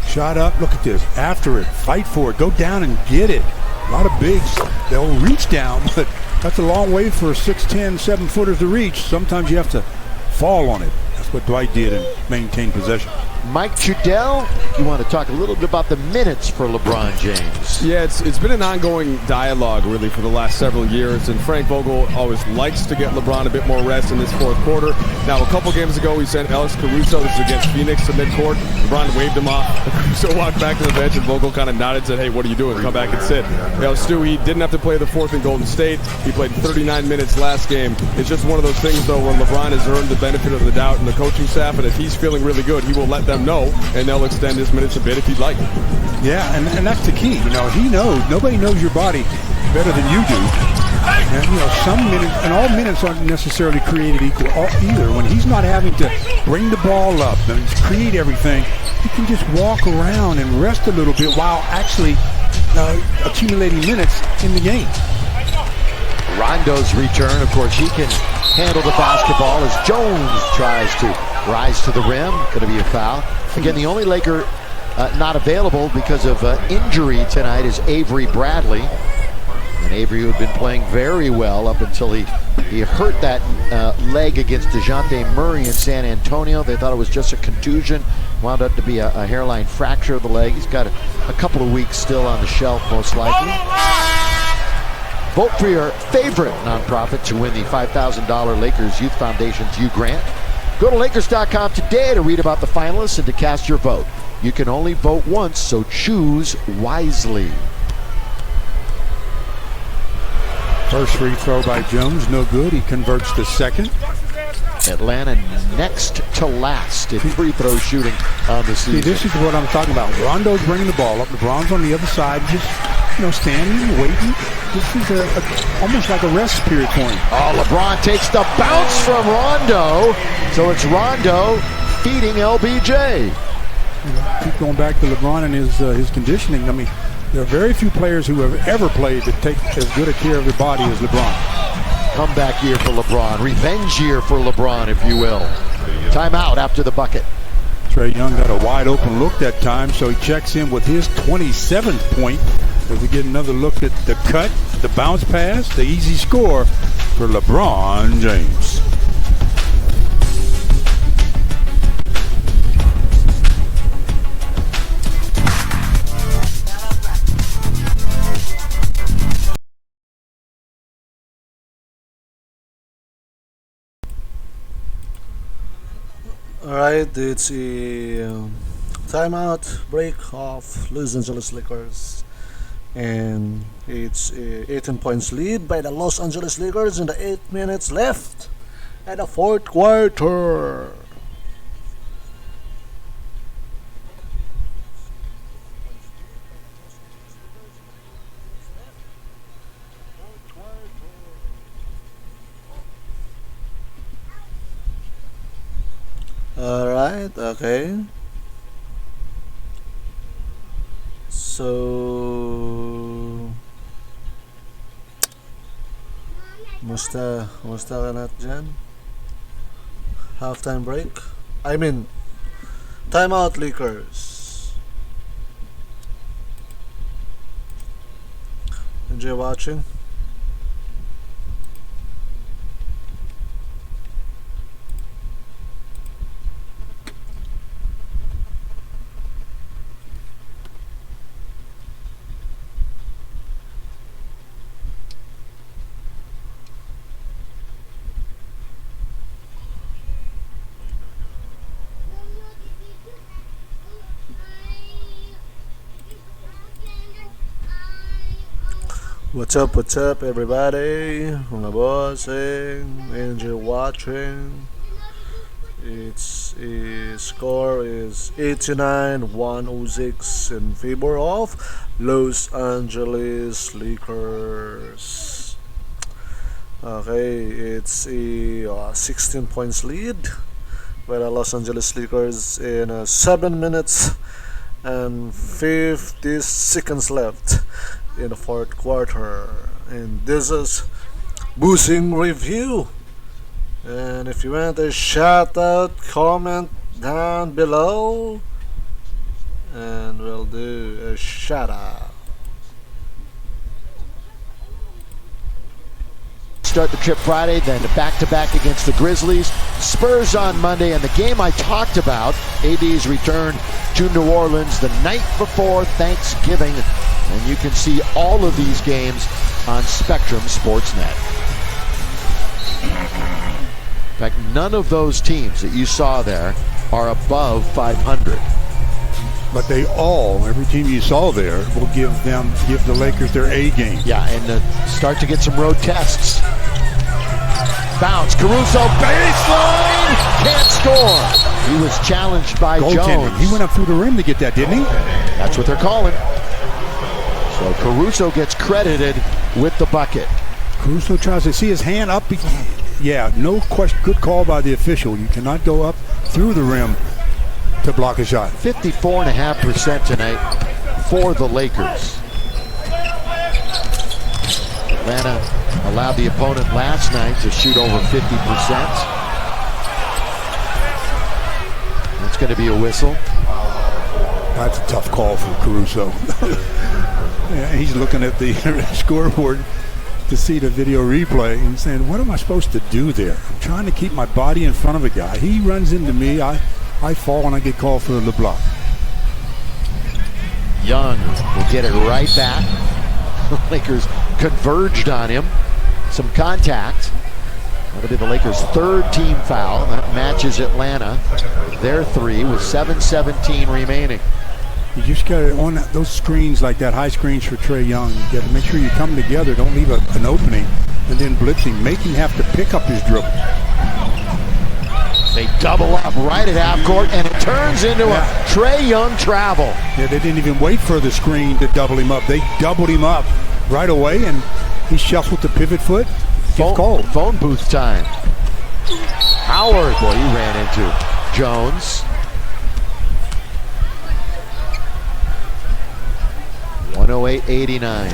Shot up, look at this. After it, fight for it, go down and get it. A lot of bigs, they'll reach down, but that's a long way for 6'10", 7-footers to reach. Sometimes you have to fall on it. That's what Dwight did and maintain possession. Mike Trudell, you want to talk a little bit about the minutes for LeBron James? Yeah, it's been an ongoing dialogue really for the last several years, and Frank Vogel always likes to get LeBron a bit more rest in this fourth quarter. Now, a couple games ago, he sent Alex Caruso, this is against Phoenix, to midcourt. LeBron waved him off. Caruso walked back to the bench, and Vogel kind of nodded and said, hey, what are you doing? Come back and sit. Stu, he didn't have to play the fourth in Golden State. He played 39 minutes last game. It's just one of those things, though, where LeBron has earned the benefit of the doubt in the coaching staff, and if he's feeling really good, he will let them know, and they'll extend his minutes a bit if he'd like. Yeah, and that's the key. You know, he knows. Nobody knows your body better than you do. And, you know, some minutes, and all minutes aren't necessarily created equal either. When he's not having to bring the ball up and create everything, he can just walk around and rest a little bit while actually accumulating minutes in the game. Rondo's return, of course, he can handle the basketball as Jones tries to rise to the rim. Going to be a foul. Again, the only Laker not available because of injury tonight is Avery Bradley. And Avery, who had been playing very well up until he hurt that leg against DeJounte Murray in San Antonio. They thought it was just a contusion. Wound up to be a hairline fracture of the leg. He's got a couple of weeks still on the shelf, most likely. Vote for your favorite nonprofit to win the $5,000 Lakers Youth Foundation's U Grant. Go to Lakers.com today to read about the finalists and to cast your vote. You can only vote once, so choose wisely. First free throw by Jones, no good. He converts the second. Atlanta next to last in free throw shooting on the season. See, this is what I'm talking about. Rondo's bringing the ball up. LeBron's on the other side, just standing, waiting. This is almost like a rest period for him. Oh, LeBron takes the bounce from Rondo. So it's Rondo feeding LBJ. Keep going back to LeBron and his conditioning. I mean, there are very few players who have ever played that take as good a care of their body as LeBron. Comeback year for LeBron. Revenge year for LeBron, if you will. Timeout after the bucket. Trae Young got a wide open look that time, so he checks in with his 27th point. As we get another look at the cut, the bounce pass, the easy score for LeBron James. Alright, it's a timeout break of Los Angeles Lakers. And it's 18 points lead by the Los Angeles Lakers in the 8 minutes left at the fourth quarter. Alright, okay. So, musta ka na dyan? Halftime break? I mean, timeout Lakers. Enjoy watching. What's up, everybody? Mga bossing, enjoy watching. Its score is 89-106 in favor of Los Angeles Lakers. Okay, it's a 16 points lead by the Los Angeles Lakers in 7 minutes and 50 seconds left in the fourth quarter. And this is Boosting Review. And if you want a shout out, comment down below and we'll do a shout out. Start the trip Friday, then back-to-back against the Grizzlies, Spurs on Monday, and the game I talked about, AD's return to New Orleans the night before Thanksgiving. And you can see all of these games on Spectrum Sportsnet. In fact, none of those teams that you saw there are above 500. But they all, every team you saw there, will give the Lakers their A game. Yeah, and start to get some road tests. Bounce, Caruso, baseline, can't score. He was challenged by Jones. He went up through the rim to get that, didn't he? That's what they're calling. So Caruso gets credited with the bucket. Caruso tries to see his hand up. Yeah, no question. Good call by the official. You cannot go up through the rim to block a shot. 54.5% tonight for the Lakers. Atlanta allowed the opponent last night to shoot over 50%. That's going to be a whistle. That's a tough call for Caruso. Yeah, he's looking at the scoreboard to see the video replay and saying, what am I supposed to do there? I'm trying to keep my body in front of a guy. He runs into me. I fall and I get called for the block. Young will get it right back. The Lakers converged on him. Some contact. That'll be the Lakers' third team foul. That matches Atlanta. Their 3 with 7:17 remaining. You just got to, on those screens like that, high screens for Trae Young, you got to make sure you come together. Don't leave an opening and then blitzing. Make him have to pick up his dribble. They double up right at half court, and it turns into a Trae Young travel. Yeah, they didn't even wait for the screen to double him up. They doubled him up right away, and he shuffled the pivot foot. Phone booth time. Howard, boy, he ran into Jones. 108-89.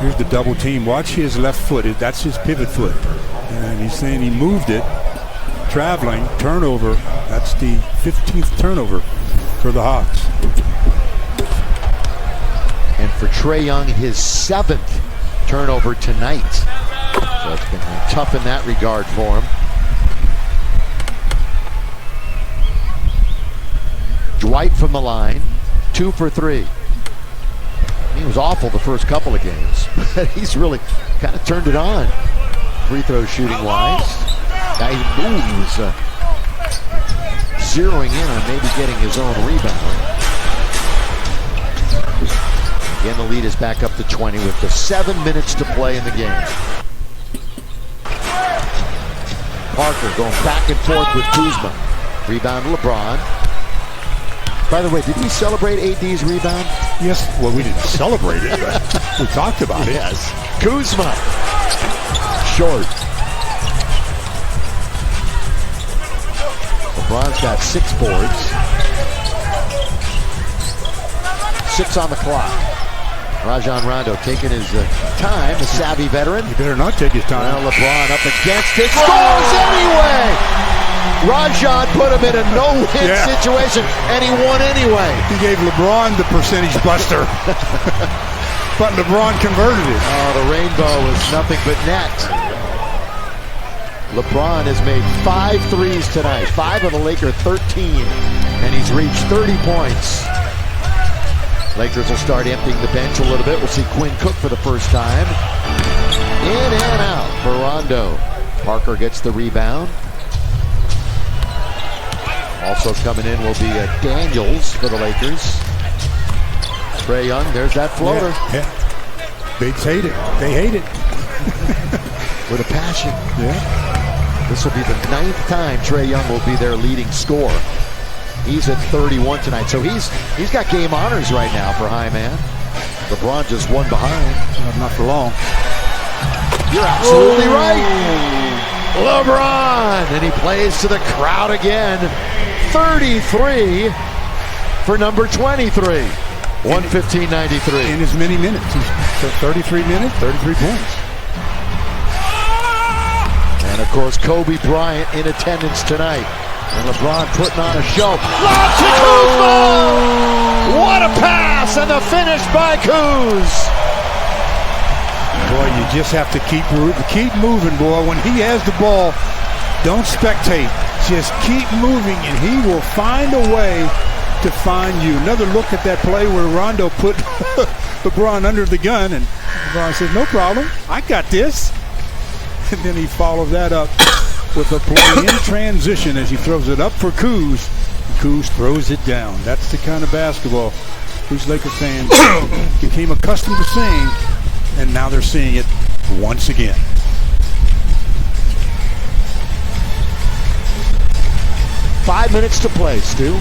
Here's the double team. Watch his left foot. That's his pivot foot. And he's saying he moved it. Traveling, turnover. That's the 15th turnover for the Hawks. And for Trae Young, his 7th turnover tonight. So it's been tough in that regard for him. Dwight from the line, 2 for 3. He was awful the first couple of games, but he's really kind of turned it on. Free throw shooting wise. Now he was zeroing in on maybe getting his own rebound. Again, the lead is back up to 20 with the 7 minutes to play in the game. Parker going back and forth with Kuzma. Rebound to LeBron. By the way, did we celebrate AD's rebound? Yes. Well, we didn't celebrate it, but we talked about it. Yes. Kuzma. Short. LeBron's got 6 boards. 6 on the clock. Rajon Rondo taking his time, a savvy veteran. He better not take his time. Now LeBron up against it. Scores anyway! Rajon put him in a no-hit situation, and he won anyway. He gave LeBron the percentage buster. But LeBron converted it. Oh, the rainbow was nothing but net. LeBron has made 5 threes tonight. 5 of the Lakers 13. And he's reached 30 points. Lakers will start emptying the bench a little bit. We'll see Quinn Cook for the first time. In and out for Rondo. Parker gets the rebound. Also coming in will be Daniels for the Lakers. Trae Young, there's that floater. They hate it. They hate it. With a passion. Yeah. This will be the 9th time Trae Young will be their leading scorer. He's at 31 tonight, so he's got game honors right now for high man. LeBron just one behind. Not for long. You're absolutely right. LeBron, and he plays to the crowd again. 33 for number 23. 115.93. In as many minutes. He's 33 minutes, 33 points. And of course, Kobe Bryant in attendance tonight. And LeBron putting on a show. Lob to Kuzma! What a pass! And the finish by Kuz. Boy, you just have to keep moving, boy. When he has the ball, don't spectate. Just keep moving, and he will find a way to find you. Another look at that play where Rondo put LeBron under the gun, and LeBron said, no problem, I got this. And then he followed that up with a play in transition as he throws it up for Kuz. Kuz throws it down. That's the kind of basketball these Lakers fans became accustomed to seeing, and now they're seeing it once again. Five minutes to play, Stu.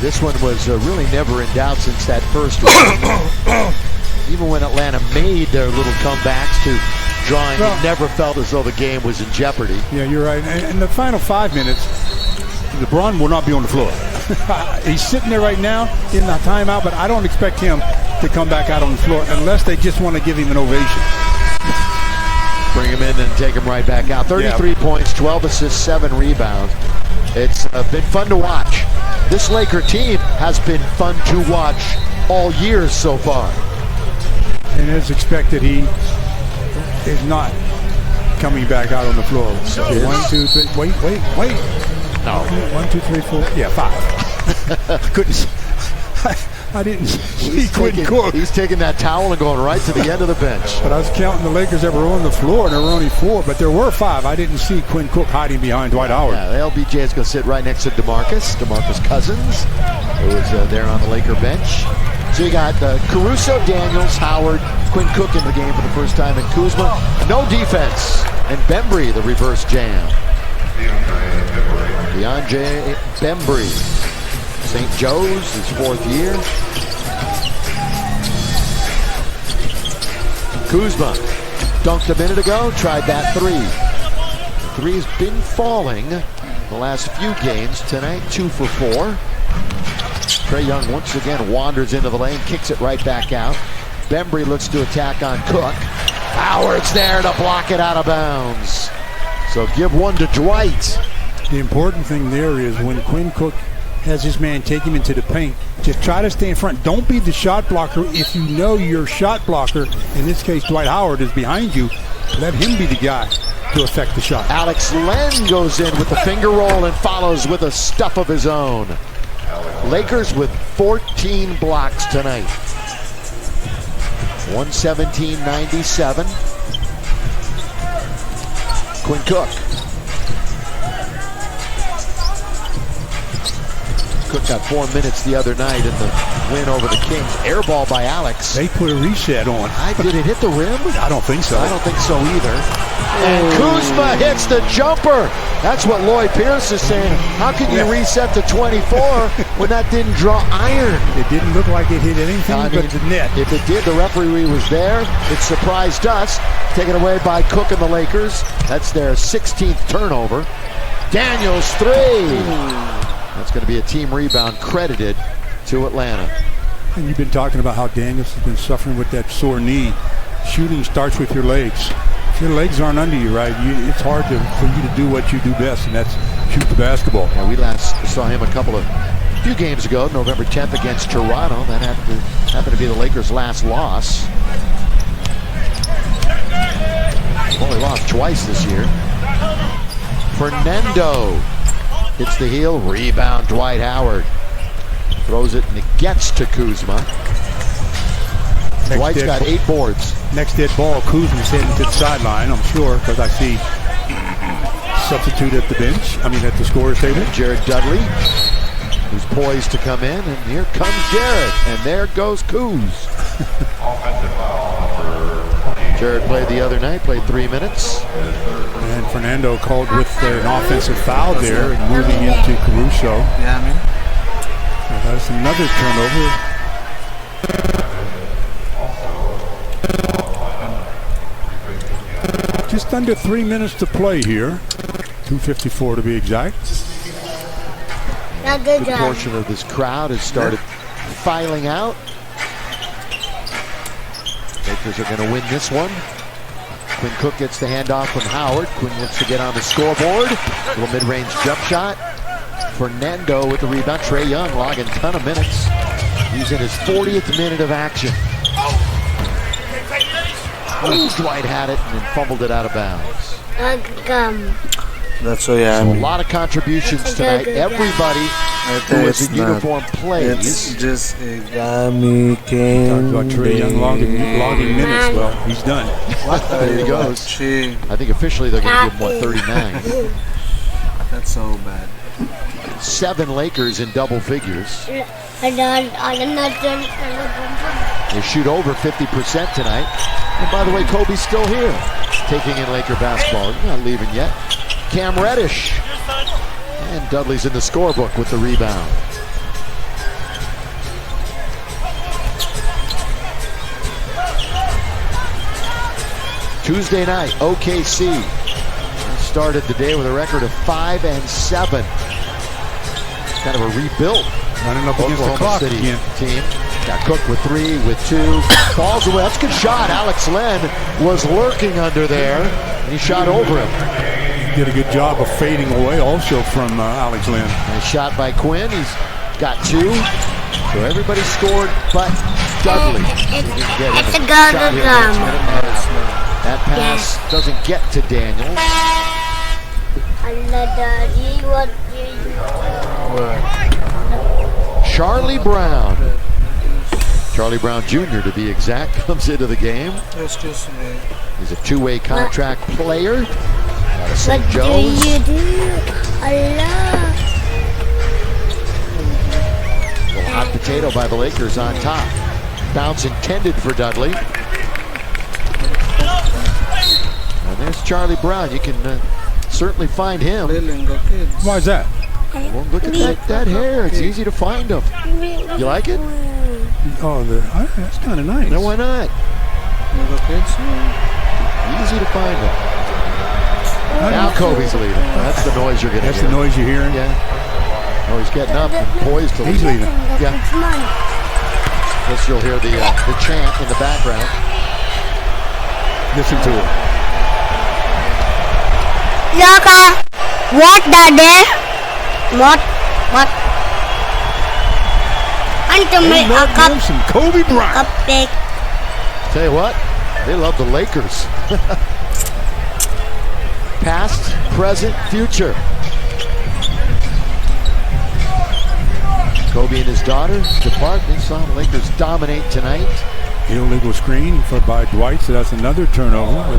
This one was really never in doubt since that first round. Even when Atlanta made their little comebacks to drawing, it never felt as though the game was in jeopardy. Yeah, you're right. And the final 5 minutes, LeBron will not be on the floor. He's sitting there right now in the timeout, but I don't expect him to come back out on the floor unless they just want to give him an ovation. Bring him in and take him right back out. 33 points, 12 assists, 7 rebounds. It's been fun to watch. This Laker team has been fun to watch all year so far. And as expected, he is not coming back out on the floor. So 1, 2, 3. Wait. No. 1, 2, 3, 4. Yeah, 5. Couldn't. I didn't see Quinn Cook. He's taking that towel and going right to the end of the bench. But I was counting the Lakers that were on the floor, and there were only 4, but there were 5. I didn't see Quinn Cook hiding behind Dwight Howard. Yeah, the LBJ is going to sit right next to DeMarcus Cousins, who was there on the Laker bench. So you got Caruso, Daniels, Howard, Quinn Cook in the game for the first time, and Kuzma. No defense. And Bembry, the reverse jam. DeAndre Bembry. St. Joe's, his 4th year. Kuzma dunked a minute ago, tried that 3. The 3's been falling the last few games. Tonight, 2 for 4. Trae Young once again wanders into the lane, kicks it right back out. Bembry looks to attack on Cook. Howard's there to block it out of bounds. So give one to Dwight. The important thing there is when Quinn Cook has his man take him into the paint, just try to stay in front. Don't be the shot blocker. If you know your shot blocker, in this case Dwight Howard, is behind you, let him be the guy to affect the shot. Alex Len goes in with the finger roll and follows with a stuff of his own. Lakers with 14 blocks tonight. 117-97. Quinn Cook. Cook got 4 minutes the other night in the win over the Kings. Air ball by Alex. They put a reset on. Did it hit the rim? I don't think so. I don't think so either. And Kuzma hits the jumper. That's what Lloyd Pierce is saying. How can you reset to 24 when that didn't draw iron? It didn't look like it hit anything but the net. If it did, the referee was there. It surprised us. Taken away by Cook and the Lakers. That's their 16th turnover. Daniels 3. That's going to be a team rebound credited to Atlanta. And you've been talking about how Daniels has been suffering with that sore knee. Shooting starts with your legs. If your legs aren't under you, right, it's hard for you to do what you do best, and that's shoot the basketball. Yeah, we last saw him a few games ago, November 10th against Toronto. That happened to be the Lakers' last loss. Only lost twice this year. Fernando hits the heel, rebound Dwight Howard. Throws it and it gets to Kuzma. Dwight's got 8 boards. Next dead ball, Kuzma's heading to the sideline, I'm sure, because I see substitute at the bench. I mean at the scorer's table. And Jared Dudley, who's poised to come in, and here comes Jared. And there goes Kuz. Offensive foul number Jared played the other night, played 3 minutes. And Fernando called with an offensive foul there, moving into Caruso. Yeah, man. So that's another turnover. Just under 3 minutes to play here. 2:54 to be exact. Not A good good job. portion of this crowd has started filing out. Lakers are going to win this one. Quinn Cook gets the handoff from Howard. Quinn looks to get on the scoreboard. Little mid-range jump shot. Fernando with the rebound. Trae Young logging a ton of minutes. He's in his 40th minute of action. Dwight had it and then fumbled it out of bounds. That's so yeah. So a lot of contributions tonight. Everybody who is in uniform plays. It's just a Gami King. Talked about Trae Young logging minutes. Well, he's done. There he goes. I think officially they're going to give him, what, 39? That's so bad. 7 Lakers in double figures. They shoot over 50% tonight. And by the way, Kobe's still here, taking in Laker basketball. He's not leaving yet. Cam Reddish. And Dudley's in the scorebook with the rebound. Tuesday night, OKC started the day with a record of 5-7. Kind of a rebuilt running up against the clock City again. Team. Got Cook with 3, with 2. Falls away. That's a good shot. Alex Len was lurking under there, and he shot over him. Did a good job of fading away also from Alex Len. Nice shot by Quinn. He's got 2. So everybody scored but Dudley. It's a go. That pass doesn't get to Daniels. Charlie Brown. Charlie Brown Jr. to be exact comes into the game. Excuse me. He's a 2-way contract player. Out of What St. do Joe's. you do? Allah. Little hot potato by the Lakers on top. Bounce intended for Dudley. And there's Charlie Brown. You can certainly find him. Why is that? Well, look at that hair. It's easy to find him. You like it? Oh, that's kind of nice. No, why not? Easy to find him. Now Kobe's leaving. That's the noise you're getting. That's the noise you're hearing? Yeah. Oh, he's getting up and poised to leave. He's leaving. Yeah. Guess you'll hear the chant in the background. Listen to it. Loka, what daddy? What? Hey, Mark Wilson, Kobe Bryant. Cupcake. Tell you what, they love the Lakers. Past, present, future. Kobe and his daughter depart. They saw the Lakers dominate tonight. Illegal screen by Dwight, so that's another turnover.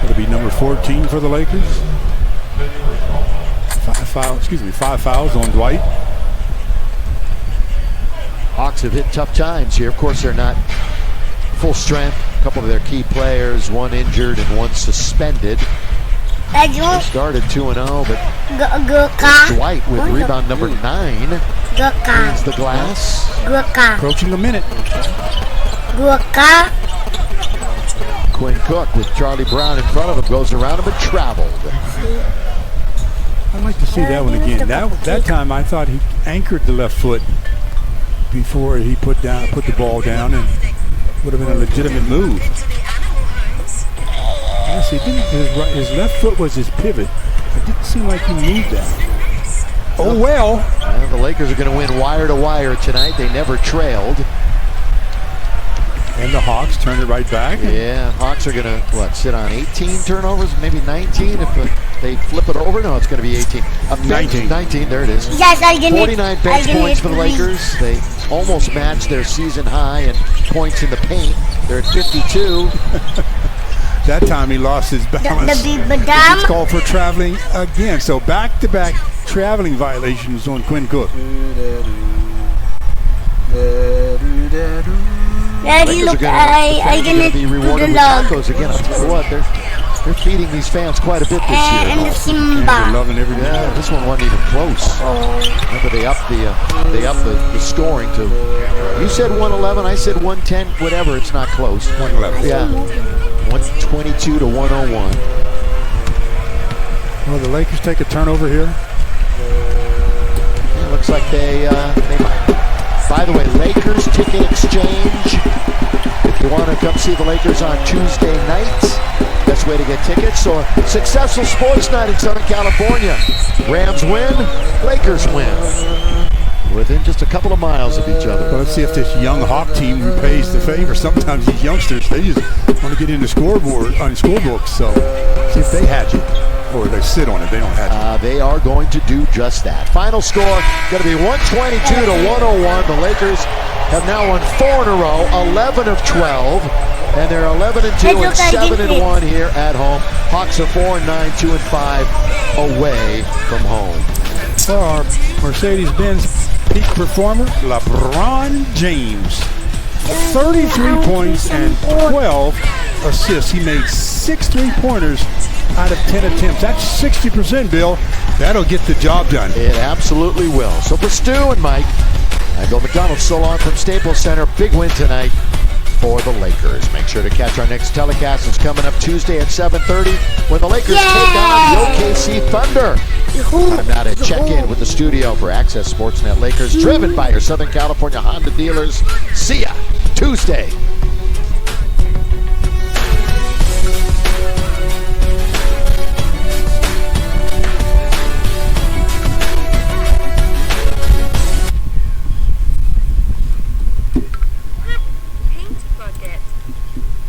It'll be number 14 for the Lakers. 5 fouls on Dwight. Hawks have hit tough times here. Of course, they're not full strength. A couple of their key players, one injured and one suspended. They started 2-0, but Dwight with rebound number 9 cleans the glass. Approaching a minute. Quinn Cook with Charlie Brown in front of him goes around him and traveled. I'd like to see that one again. That time I thought he anchored the left foot before he put the ball down, and would have been a legitimate move. Yes, he didn't. His left foot was his pivot. It didn't seem like he moved that. Oh well. The Lakers are going to win wire to wire tonight. They never trailed. And the Hawks turn it right back. Yeah, Hawks are going to, sit on 18 turnovers, maybe 19 if they flip it over? No, it's going to be 18. 19. 19, there it is. Yes, 49 bench points for the Lakers. They almost matched their season high in points in the paint. They're at 52. That time he lost his balance. He's called for traveling again. So back-to-back traveling violations on Quinn Cook. Daddy, look, I gonna be rewarded with log. tacos again. I'll tell you what, they're feeding these fans quite a bit this year. And the They're Simba. loving every minute. Yeah, this one wasn't even close. Remember, they upped the scoring to. You said 111, I said 110. Whatever, it's not close. 111. Yeah, 122 to 101. Well, the Lakers take a turnover here. It looks like they might. By the way, Lakers ticket exchange. If you want to come see the Lakers on Tuesday nights, best way to get tickets. So a successful sports night in Southern California. Rams win, Lakers win. Within just a couple of miles of each other. Well, let's see if this young Hawk team repays the favor. Sometimes these youngsters, they just want to get in the scoreboard on the scorebook. So see if they had you. Or they sit on it. They don't have it. They are going to do just that. Final score going to be 122 to 101. The Lakers have now won 4 in a row, 11 of 12, and they're 11-2 and 7-1 here at home. Hawks are 4-9, 2-5 away from home. For our Mercedes-Benz peak performer, LeBron James, 33 points and 12 assists. He made 6 3-pointers out of 10 attempts. That's 60%, Bill. That'll get the job done. It absolutely will. So for Stu and Mike, I go McDonald so long from Staples Center. Big win tonight for the Lakers. Make sure to catch our next telecast. It's coming up Tuesday at 7:30 when the Lakers take on the OKC Thunder. Time now to check in with the studio for Access Sportsnet Lakers, driven by your Southern California Honda dealers. See ya Tuesday.